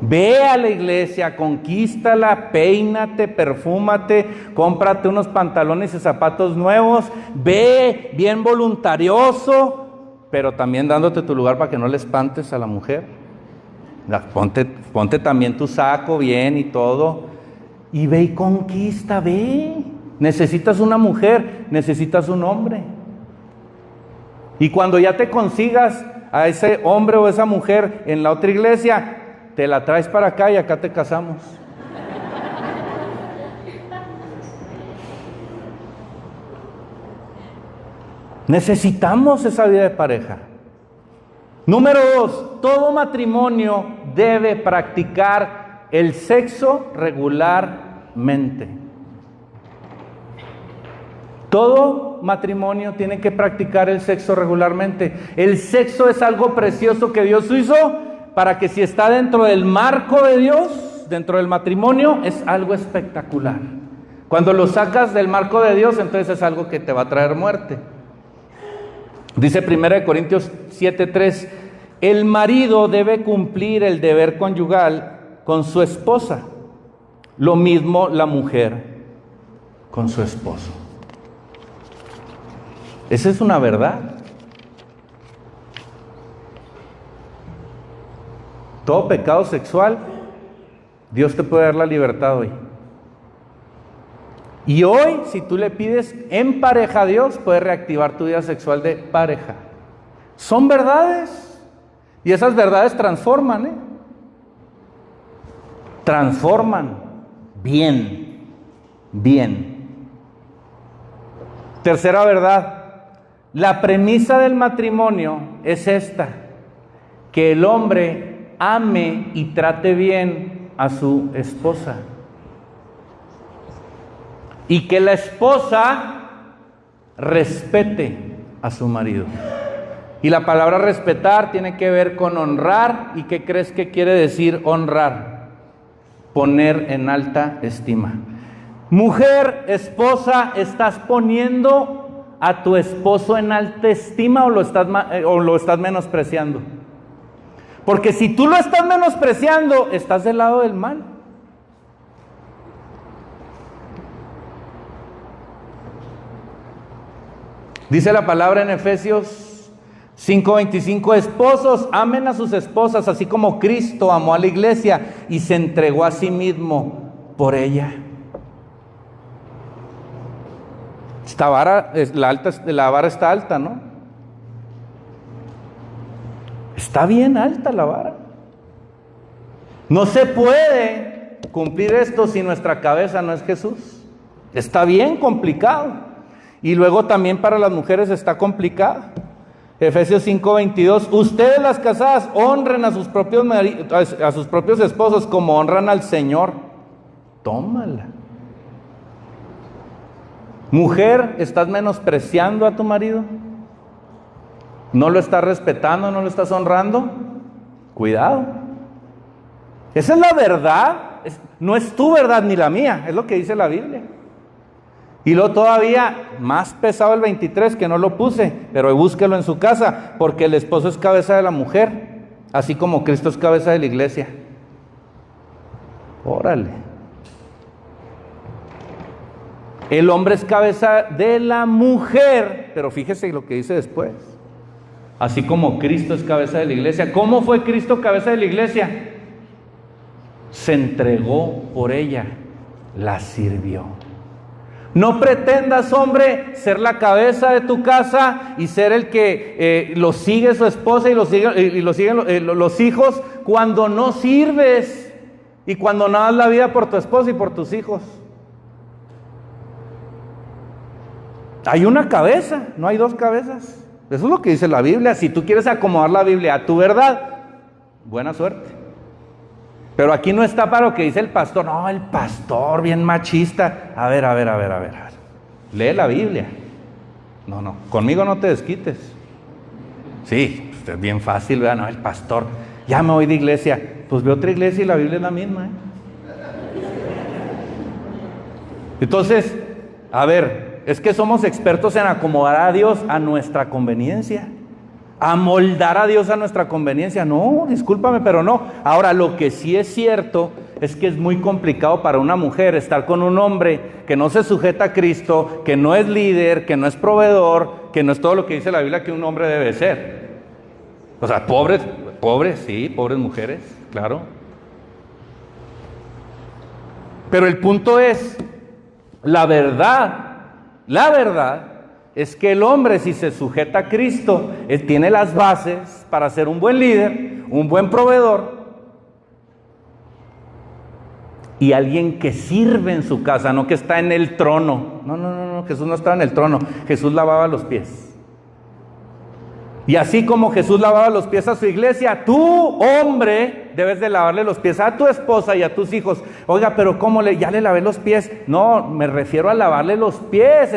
Ve a la iglesia, conquístala, peínate, perfúmate, cómprate unos pantalones y zapatos nuevos, ve bien voluntarioso, pero también dándote tu lugar para que no le espantes a la mujer. Ponte también tu saco bien y todo, y ve y conquista, ve. Necesitas una mujer, necesitas un hombre. Y cuando ya te consigas a ese hombre o esa mujer en la otra iglesia, te la traes para acá y acá te casamos. Necesitamos esa vida de pareja. Número 2, todo matrimonio debe practicar el sexo regularmente. Todo matrimonio tiene que practicar el sexo regularmente. El sexo es algo precioso que Dios hizo para que si está dentro del marco de Dios, dentro del matrimonio, es algo espectacular. Cuando lo sacas del marco de Dios, entonces es algo que te va a traer muerte. Dice 1 Corintios 7:3, el marido debe cumplir el deber conyugal con su esposa. Lo mismo la mujer con su esposo. Esa es una verdad. Todo pecado sexual, Dios te puede dar la libertad hoy. Y hoy, si tú le pides en pareja a Dios, puedes reactivar tu vida sexual de pareja. Son verdades. Y esas verdades transforman, Transforman. Bien. Bien. Tercera verdad. La premisa del matrimonio es esta: que el hombre ame y trate bien a su esposa. Y que la esposa respete a su marido. Y la palabra respetar tiene que ver con honrar. ¿Y qué crees que quiere decir honrar? Poner en alta estima. Mujer, esposa, ¿estás poniendo a tu esposo en alta estima o lo estás menospreciando? Porque si tú lo estás menospreciando, estás del lado del mal. Dice la palabra en Efesios 5:25, esposos, amen a sus esposas, así como Cristo amó a la iglesia y se entregó a sí mismo por ella. La vara está alta, ¿no? Está bien alta la vara. No se puede cumplir esto si nuestra cabeza no es Jesús. Está bien complicado. Y luego también para las mujeres está complicado. Efesios 5:22, ustedes las casadas honren a sus propios esposos como honran al Señor. Tómala. Mujer, ¿estás menospreciando a tu marido? ¿No lo estás respetando, no lo estás honrando? Cuidado. Esa es la verdad. No es tu verdad ni la mía, es lo que dice la Biblia. Y luego todavía más pesado el 23, que no lo puse, pero búsquelo en su casa, porque el esposo es cabeza de la mujer, así como Cristo es cabeza de la iglesia. Órale. El hombre es cabeza de la mujer, pero fíjese lo que dice después. Así como Cristo es cabeza de la iglesia. ¿Cómo fue Cristo cabeza de la iglesia? Se entregó por ella, la sirvió. No pretendas, hombre, ser la cabeza de tu casa y ser el que lo sigue su esposa y lo siguen los hijos cuando no sirves y cuando no das la vida por tu esposa y por tus hijos. Hay una cabeza, no hay dos cabezas. Eso es lo que dice la Biblia. Si tú quieres acomodar la Biblia a tu verdad, buena suerte. Pero aquí no está para lo que dice el pastor. No, el pastor bien machista. A ver. Lee la Biblia. No, conmigo no te desquites. Sí, es bien fácil, ¿verdad? No, el pastor, ya me voy de iglesia. Pues ve otra iglesia y la Biblia es la misma, Entonces, a ver, es que somos expertos en acomodar a Dios a nuestra conveniencia. Amoldar a Dios a nuestra conveniencia. No, discúlpame, pero no. Ahora, lo que sí es cierto es que es muy complicado para una mujer estar con un hombre que no se sujeta a Cristo, que no es líder, que no es proveedor, que no es todo lo que dice la Biblia que un hombre debe ser. O sea, pobres mujeres, claro. Pero el punto es, la verdad es que el hombre, si se sujeta a Cristo, él tiene las bases para ser un buen líder, un buen proveedor y alguien que sirve en su casa, no que está en el trono. No, Jesús no estaba en el trono, Jesús lavaba los pies. Y así como Jesús lavaba los pies a su iglesia, tú, hombre, debes de lavarle los pies a tu esposa y a tus hijos. Oiga, pero ¿cómo ya le lavé los pies? No, me refiero a lavarle los pies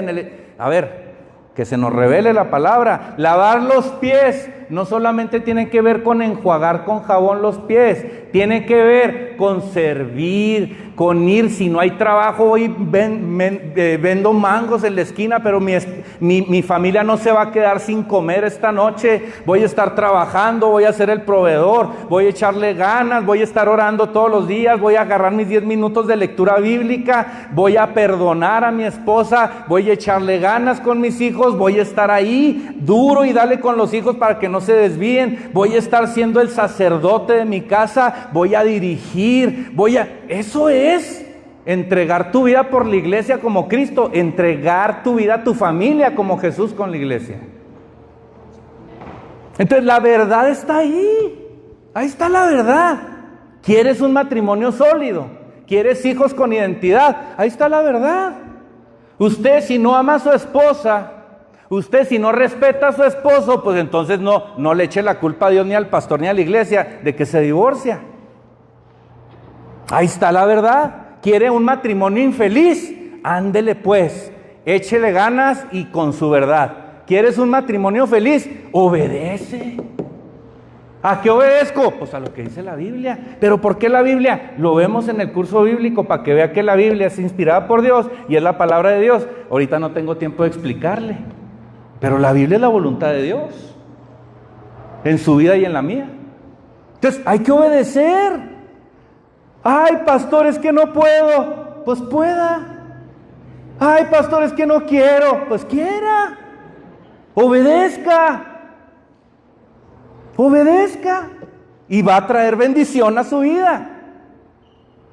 A ver, que se nos revele la palabra. Lavar los pies no solamente tiene que ver con enjuagar con jabón los pies, tiene que ver con servir, con ir. Si no hay trabajo, hoy vendo mangos en la esquina, pero mi familia no se va a quedar sin comer esta noche. Voy a estar trabajando, voy a ser el proveedor, voy a echarle ganas, voy a estar orando todos los días, voy a agarrar mis 10 minutos de lectura bíblica, voy a perdonar a mi esposa, voy a echarle ganas con mis hijos, voy a estar ahí duro y darle con los hijos para que no se desvíen, voy a estar siendo el sacerdote de mi casa, voy a dirigir, eso es entregar tu vida por la iglesia como Cristo, entregar tu vida a tu familia como Jesús con la iglesia. Entonces la verdad está ahí está la verdad. ¿Quieres un matrimonio sólido? ¿Quieres hijos con identidad? Ahí está la verdad. Usted, si no ama a su esposa, usted si no respeta a su esposo, pues entonces no le eche la culpa a Dios ni al pastor ni a la iglesia de que se divorcia. Ahí está la verdad. ¿Quiere un matrimonio infeliz? Ándele pues, échele ganas y con su verdad. ¿Quieres un matrimonio feliz? Obedece. ¿A qué obedezco? Pues a lo que dice la Biblia. ¿Pero por qué la Biblia? Lo vemos en el curso bíblico para que vea que la Biblia es inspirada por Dios y es la palabra de Dios. Ahorita no tengo tiempo de explicarle, pero la Biblia es la voluntad de Dios en su vida y en la mía. Entonces hay que obedecer. Ay, pastor, es que no puedo. Pues pueda. Ay, pastor, es que no quiero. Pues quiera. Obedezca. Obedezca. Y va a traer bendición a su vida.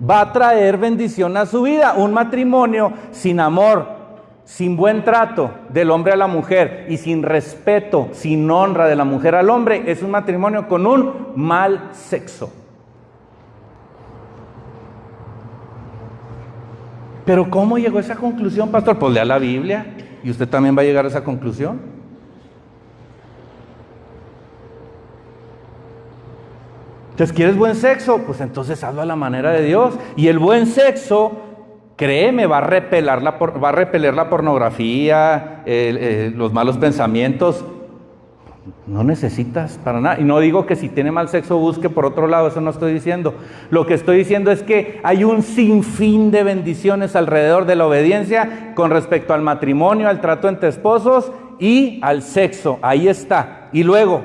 Va a traer bendición a su vida. Un matrimonio sin amor, sin buen trato del hombre a la mujer y sin respeto, sin honra de la mujer al hombre, es un matrimonio con un mal sexo. Pero ¿cómo llegó a esa conclusión, pastor? Pues lea la Biblia y usted también va a llegar a esa conclusión. Entonces, ¿quieres buen sexo? Pues entonces hazlo a la manera de Dios. Y el buen sexo, créeme, va a repeler la pornografía, los malos pensamientos. No necesitas para nada. Y no digo que si tiene mal sexo busque por otro lado, eso no estoy diciendo. Lo que estoy diciendo es que hay un sinfín de bendiciones alrededor de la obediencia con respecto al matrimonio, al trato entre esposos y al sexo. Ahí está. Y luego,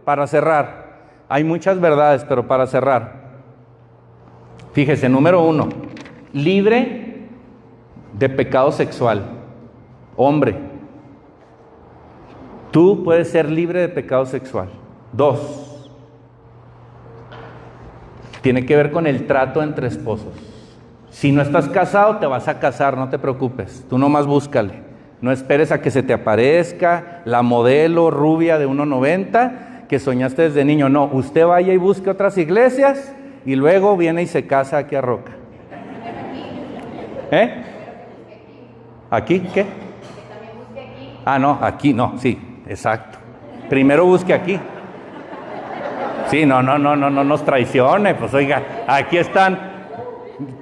para cerrar, hay muchas verdades, pero para cerrar, fíjese, número 1, libre de pecado sexual. Hombre, tú puedes ser libre de pecado sexual. 2, tiene que ver con el trato entre esposos. Si no estás casado, te vas a casar, no te preocupes. Tú nomás búscale. No esperes a que se te aparezca la modelo rubia de 1.90 que soñaste desde niño. No, usted vaya y busque otras iglesias y luego viene y se casa aquí a Roca. ¿Aquí? ¿Qué? Ah, no, aquí no, sí. Exacto. Primero busque aquí. Sí, no nos traicione. Pues oiga, aquí están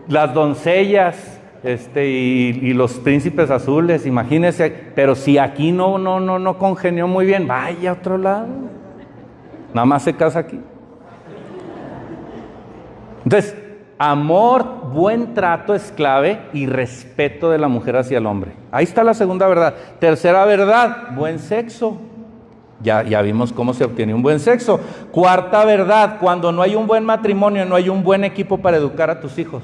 las doncellas y los príncipes azules, imagínese. Pero si aquí no congenió muy bien, vaya a otro lado. Nada más se casa aquí. Entonces, amor, buen trato es clave y respeto de la mujer hacia el hombre. Ahí está la segunda verdad. Tercera verdad, buen sexo. Ya vimos cómo se obtiene un buen sexo. Cuarta verdad, cuando no hay un buen matrimonio, no hay un buen equipo para educar a tus hijos.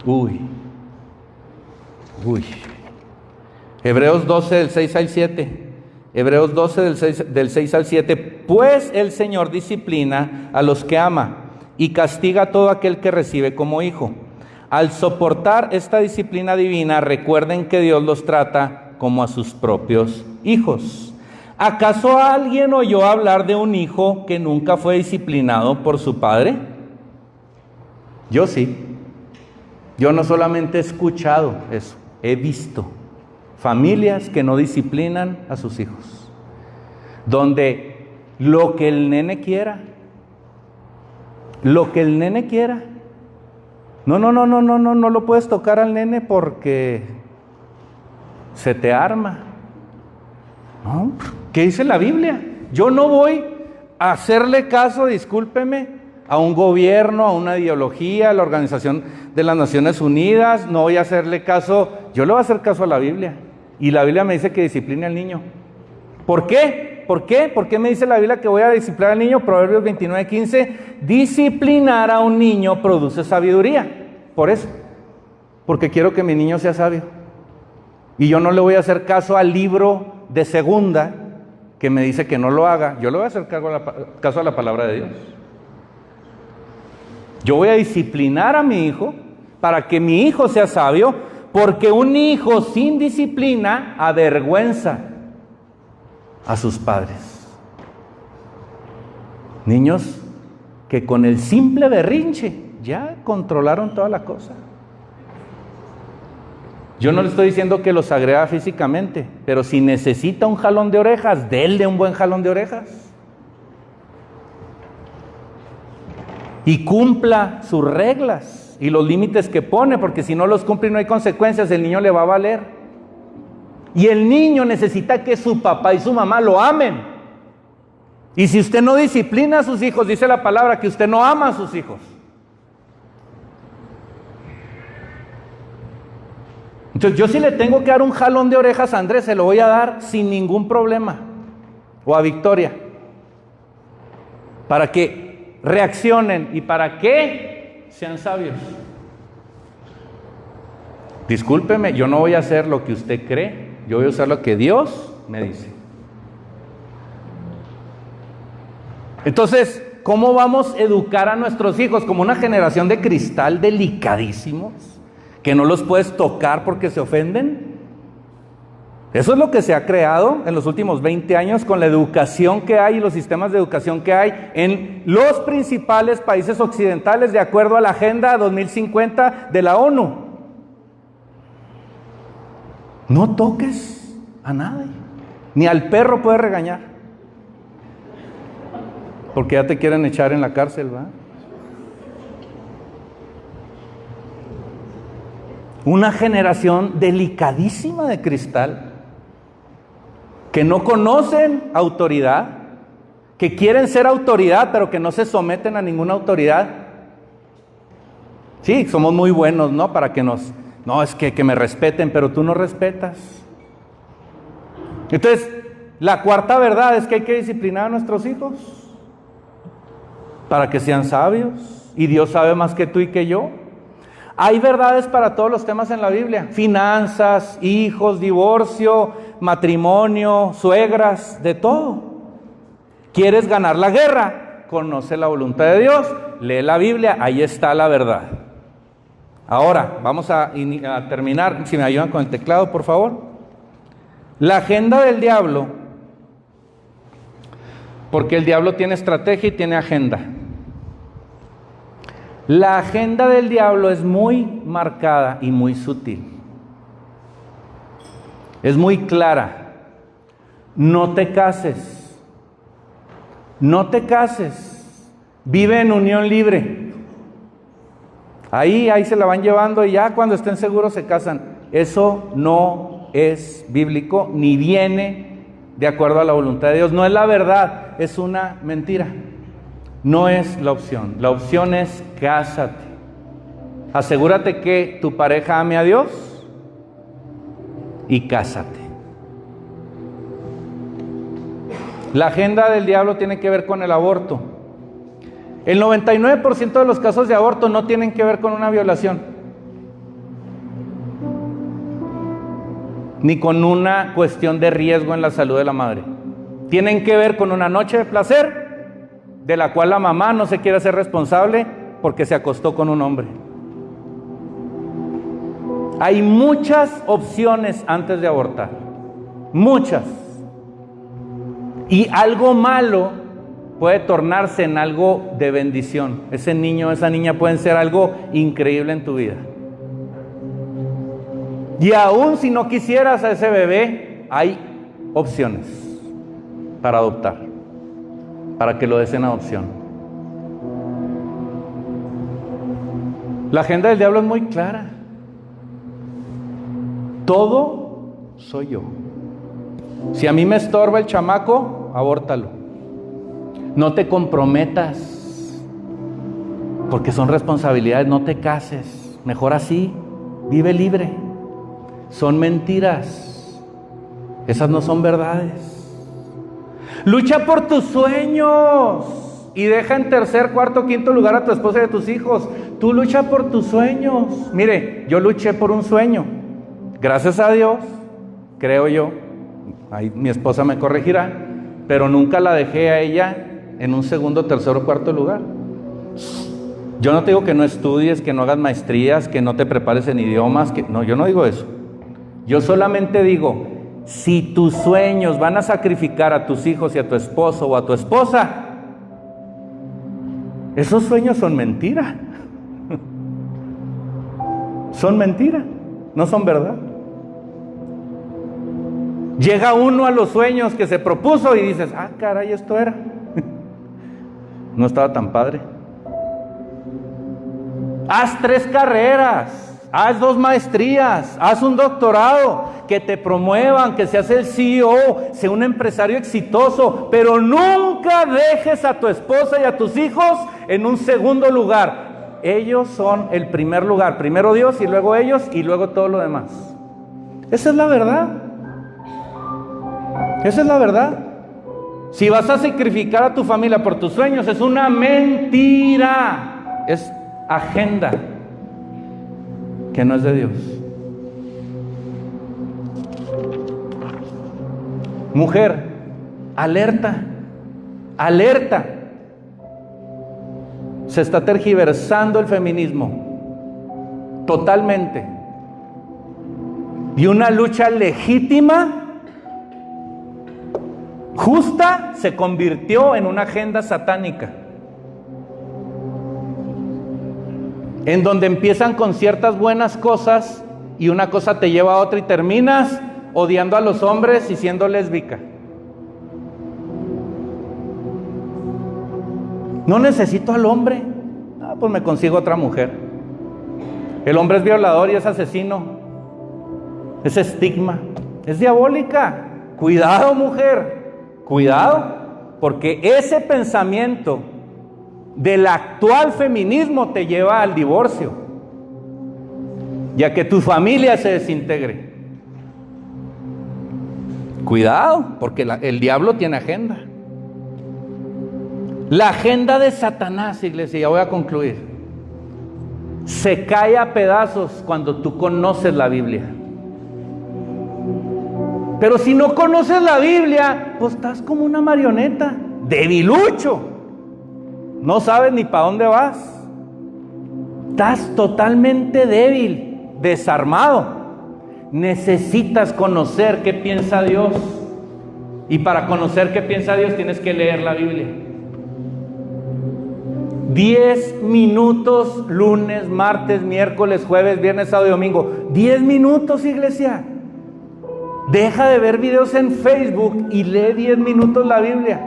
Uy. Hebreos 12 del 6 al 7. Hebreos 12 del 6 al 7. Pues el Señor disciplina a los que ama y castiga a todo aquel que recibe como hijo. Al soportar esta disciplina divina, recuerden que Dios los trata como a sus propios hijos. ¿Acaso alguien oyó hablar de un hijo que nunca fue disciplinado por su padre? Yo sí. Yo no solamente he escuchado eso, he visto familias que no disciplinan a sus hijos, donde lo que el nene quiera, No lo puedes tocar al nene porque se te arma. ¿No? ¿Qué dice la Biblia? Yo no voy a hacerle caso, discúlpeme, a un gobierno, a una ideología, a la Organización de las Naciones Unidas, no voy a hacerle caso, yo le voy a hacer caso a la Biblia. Y la Biblia me dice que discipline al niño. ¿Por qué? ¿Por qué? ¿Por qué me dice la Biblia que voy a disciplinar al niño? Proverbios 29:15, disciplinar a un niño produce sabiduría. Por eso, porque quiero que mi niño sea sabio. Y yo no le voy a hacer caso al libro de segunda que me dice que no lo haga. Yo le voy a hacer caso a la palabra de Dios. Yo voy a disciplinar a mi hijo para que mi hijo sea sabio, porque un hijo sin disciplina avergüenza a sus padres. Niños que con el simple berrinche ya controlaron toda la cosa. Yo no le estoy diciendo que los agreda físicamente, pero si necesita un jalón de orejas, déle un buen jalón de orejas. Y cumpla sus reglas y los límites que pone, porque si no los cumple y no hay consecuencias, el niño le va a valer. Y el niño necesita que su papá y su mamá lo amen. Y si usted no disciplina a sus hijos, dice la palabra que usted no ama a sus hijos. Entonces yo si le tengo que dar un jalón de orejas a Andrés, se lo voy a dar sin ningún problema. O a Victoria. Para que reaccionen y para que sean sabios. Discúlpeme, yo no voy a hacer lo que usted cree, yo voy a hacer lo que Dios me dice. Entonces, ¿cómo vamos a educar a nuestros hijos? Como una generación de cristal delicadísimos, que no los puedes tocar porque se ofenden. Eso es lo que se ha creado en los últimos 20 años con la educación que hay y los sistemas de educación que hay en los principales países occidentales de acuerdo a la Agenda 2050 de la ONU. No toques a nadie, ni al perro puedes regañar, porque ya te quieren echar en la cárcel, ¿va? Una generación delicadísima de cristal, que no conocen autoridad, que quieren ser autoridad, pero que no se someten a ninguna autoridad. Sí, somos muy buenos, ¿no? Para que nos... No, es que me respeten, pero tú no respetas. Entonces, la cuarta verdad es que hay que disciplinar a nuestros hijos para que sean sabios. Y Dios sabe más que tú y que yo. Hay verdades para todos los temas en la Biblia. Finanzas, hijos, divorcio, matrimonio, suegras, de todo. ¿Quieres ganar la guerra? Conoce la voluntad de Dios, lee la Biblia, ahí está la verdad. Ahora, vamos a terminar, si me ayudan con el teclado, por favor. La agenda del diablo, porque el diablo tiene estrategia y tiene agenda. La agenda del diablo es muy marcada y muy sutil. Es muy clara. No te cases. No te cases. Vive en unión libre. Ahí se la van llevando y ya cuando estén seguros se casan. Eso no es bíblico ni viene de acuerdo a la voluntad de Dios. No es la verdad, es una mentira. No es la opción. La opción es cásate. Asegúrate que tu pareja ame a Dios y cásate. La agenda del diablo tiene que ver con el aborto. El 99% de los casos de aborto no tienen que ver con una violación, ni con una cuestión de riesgo en la salud de la madre. Tienen que ver con una noche de placer de la cual la mamá no se quiere hacer responsable porque se acostó con un hombre. Hay muchas opciones antes de abortar, muchas. Y algo malo puede tornarse en algo de bendición. Ese niño, esa niña pueden ser algo increíble en tu vida. Y aún si no quisieras a ese bebé, hay opciones para adoptar, para que lo des en adopción. La agenda del diablo es muy clara. Todo soy yo. Si a mí me estorba el chamaco, abórtalo. No te comprometas, porque son responsabilidades. No te cases, mejor así, vive libre. Son mentiras, esas no son verdades. Lucha por tus sueños y deja en tercer, cuarto, quinto lugar a tu esposa y a tus hijos. Tú lucha por tus sueños. Mire, yo luché por un sueño, gracias a Dios, creo yo, ahí mi esposa me corregirá, pero nunca la dejé a ella en un segundo, tercero, cuarto lugar. Yo no te digo que no estudies, que no hagas maestrías, que no te prepares en idiomas, no, yo no digo eso. Yo solamente digo, si tus sueños van a sacrificar a tus hijos y a tu esposo o a tu esposa, esos sueños son mentira. Son mentira, no son verdad. Llega uno a los sueños que se propuso y dices, ah, caray, esto era. No estaba tan padre. Haz 3 carreras, haz 2 maestrías, haz un doctorado, que te promuevan, que seas el CEO, sea un empresario exitoso, pero nunca dejes a tu esposa y a tus hijos en un segundo lugar. Ellos son el primer lugar, primero Dios y luego ellos y luego todo lo demás. Esa es la verdad. Esa es la verdad. Si vas a sacrificar a tu familia por tus sueños, es una mentira. Es agenda que no es de Dios. Mujer, alerta, alerta. Se está tergiversando el feminismo totalmente. Y una lucha legítima, justa, se convirtió en una agenda satánica, en donde empiezan con ciertas buenas cosas y una cosa te lleva a otra y terminas odiando a los hombres y siendo lésbica. No necesito al hombre, pues me consigo otra mujer. El hombre es violador y es asesino. Es estigma, es diabólica. Cuidado, mujer, cuidado, porque ese pensamiento del actual feminismo te lleva al divorcio y a que tu familia se desintegre. Cuidado, porque el diablo tiene agenda. La agenda de Satanás, iglesia, ya voy a concluir, se cae a pedazos cuando tú conoces la Biblia. Pero si no conoces la Biblia, pues estás como una marioneta, debilucho. No sabes ni para dónde vas. Estás totalmente débil, desarmado. Necesitas conocer qué piensa Dios. Y para conocer qué piensa Dios tienes que leer la Biblia. 10 minutos, lunes, martes, miércoles, jueves, viernes, sábado y domingo. 10 minutos, iglesia. Deja de ver videos en Facebook y lee 10 minutos la Biblia.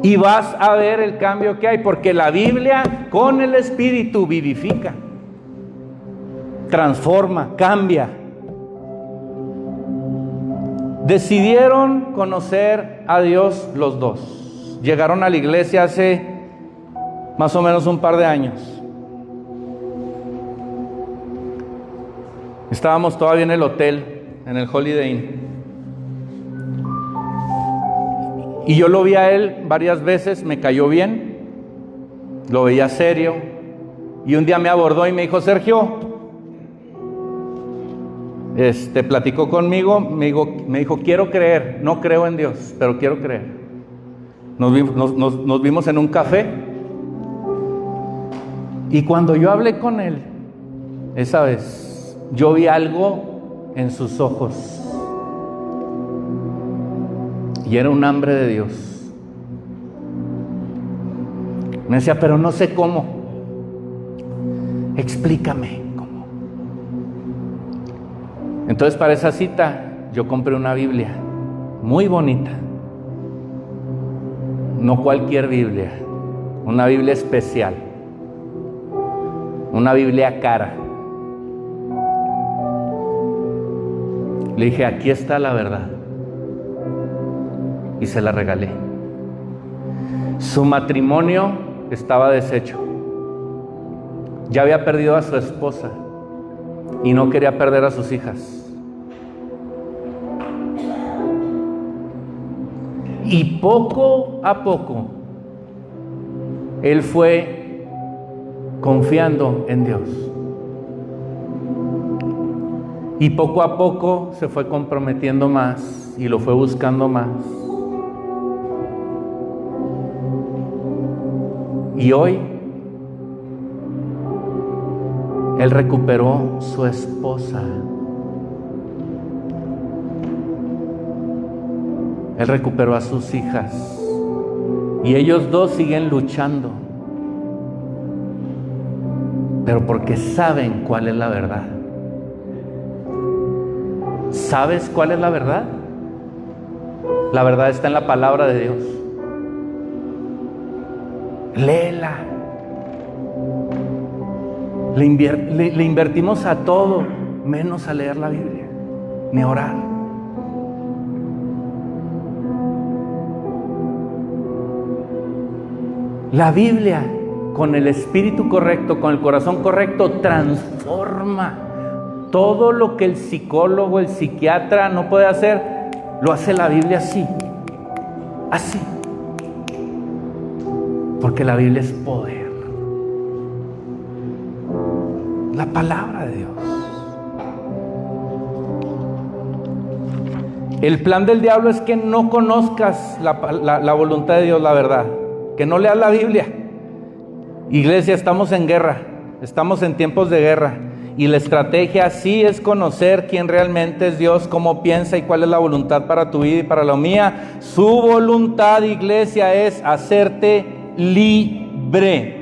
Y vas a ver el cambio que hay, porque la Biblia con el Espíritu vivifica, transforma, cambia. Decidieron conocer a Dios los dos. Llegaron a la iglesia hace más o menos un par de años. Estábamos todavía en el hotel, en el Holiday Inn. Y yo lo vi a él varias veces, me cayó bien, lo veía serio. Y un día me abordó y me dijo, Sergio, platicó conmigo, me dijo, quiero creer, no creo en Dios, pero quiero creer. Nos vimos en un café. Y cuando yo hablé con él, esa vez, yo vi algo en sus ojos. Y era un hambre de Dios. Me decía, pero no sé cómo. Explícame cómo. Entonces, para esa cita, yo compré una Biblia muy bonita. No cualquier Biblia, una Biblia especial. una Biblia cara. Le dije, aquí está la verdad. Y se la regalé. Su matrimonio estaba deshecho. Ya había perdido a su esposa y no quería perder a sus hijas. Y poco a poco, él fue confiando en Dios. Y poco a poco se fue comprometiendo más y lo fue buscando más. Y hoy, él recuperó su esposa. Él recuperó a sus hijas. Y ellos dos siguen luchando. Pero porque saben cuál es la verdad. ¿Sabes cuál es la verdad? La verdad está en la palabra de Dios. Léela. Le invertimos a todo, menos a leer la Biblia, ni a orar. La Biblia, con el espíritu correcto, con el corazón correcto, transforma. Todo lo que el psicólogo, el psiquiatra no puede hacer, lo hace la Biblia así. Así. Porque la Biblia es poder. La palabra de Dios. El plan del diablo es que no conozcas la voluntad de Dios, la verdad. Que no leas la Biblia. Iglesia, estamos en guerra. Estamos en tiempos de guerra. Y la estrategia sí es conocer quién realmente es Dios, cómo piensa y cuál es la voluntad para tu vida y para la mía. Su voluntad, iglesia, es hacerte libre.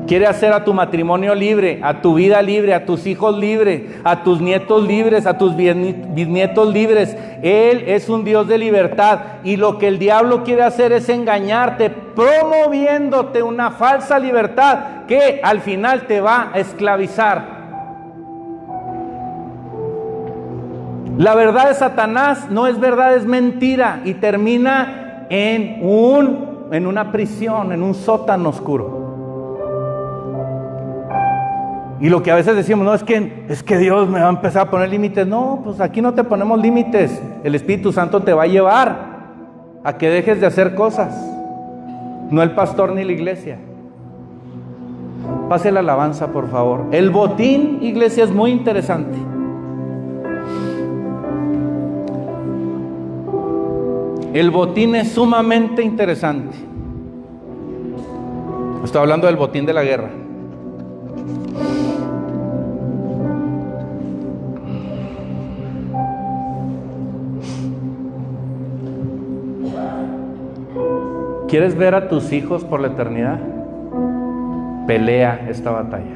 Quiere hacer a tu matrimonio libre, a tu vida libre, a tus hijos libres, a tus nietos libres, a tus bisnietos libres. Él es un Dios de libertad y lo que el diablo quiere hacer es engañarte, promoviéndote una falsa libertad que al final te va a esclavizar. La verdad de Satanás no es verdad, es mentira y termina en una prisión, en un sótano oscuro. Y lo que a veces decimos, no, es que Dios me va a empezar a poner límites. No, pues aquí no te ponemos límites. El Espíritu Santo te va a llevar a que dejes de hacer cosas. No el pastor ni la iglesia. Pase la alabanza, por favor. El botín, iglesia, es muy interesante. El botín es sumamente interesante. Estoy hablando del botín de la guerra. ¿Quieres ver a tus hijos por la eternidad? Pelea esta batalla.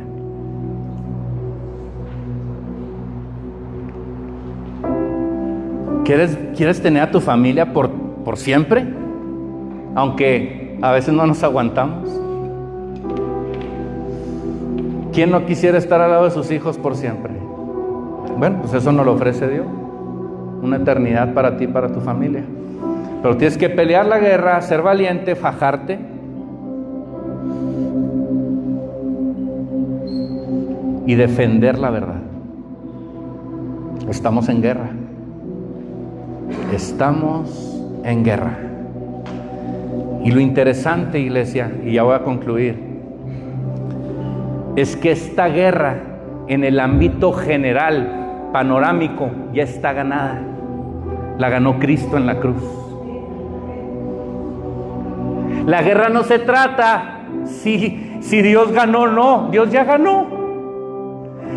¿Quieres tener a tu familia por siempre? Aunque a veces no nos aguantamos. ¿Quién no quisiera estar al lado de sus hijos por siempre? Bueno, pues eso nos lo ofrece Dios. Una eternidad para ti y para tu familia. Pero tienes que pelear la guerra, ser valiente, fajarte. Y defender la verdad. Estamos en guerra. Estamos en guerra. Y lo interesante, iglesia, y ya voy a concluir, es que esta guerra en el ámbito general, panorámico, ya está ganada. La ganó Cristo en la cruz. La guerra no se trata si Dios ganó o no. Dios ya ganó.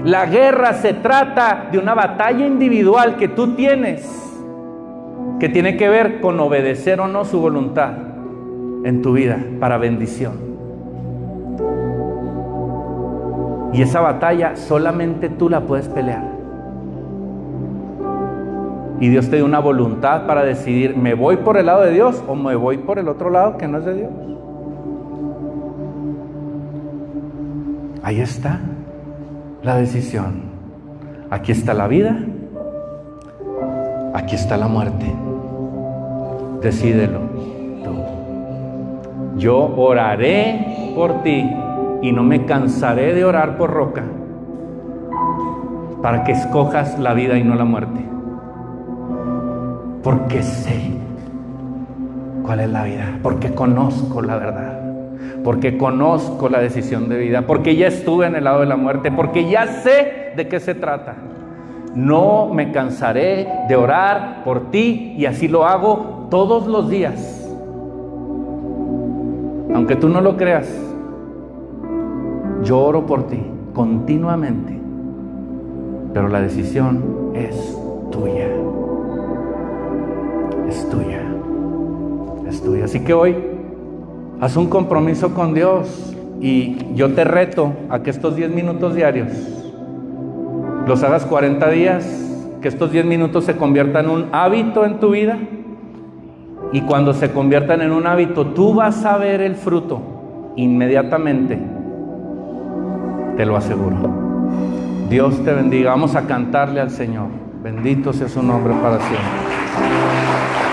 La guerra se trata de una batalla individual que tú tienes, que tiene que ver con obedecer o no su voluntad en tu vida para bendición. Y esa batalla solamente tú la puedes pelear. Y Dios te dio una voluntad para decidir, ¿me voy por el lado de Dios o me voy por el otro lado que no es de Dios? Ahí está la decisión. Aquí está la vida, aquí está la muerte. Decídelo tú. Yo oraré por ti y no me cansaré de orar por Roca, para que escojas la vida y no la muerte. Porque sé cuál es la vida, porque conozco la verdad, porque conozco la decisión de vida, porque ya estuve en el lado de la muerte, porque ya sé de qué se trata. No me cansaré de orar por ti, y así lo hago todos los días. Aunque tú no lo creas, yo oro por ti continuamente, pero la decisión es tuya. Es tuya. Es tuya. Así que hoy haz un compromiso con Dios, y yo te reto a que estos 10 minutos diarios los hagas 40 días, que estos 10 minutos se conviertan en un hábito en tu vida, y cuando se conviertan en un hábito, tú vas a ver el fruto inmediatamente, te lo aseguro. Dios te bendiga. Vamos a cantarle al Señor. Bendito sea su nombre para siempre.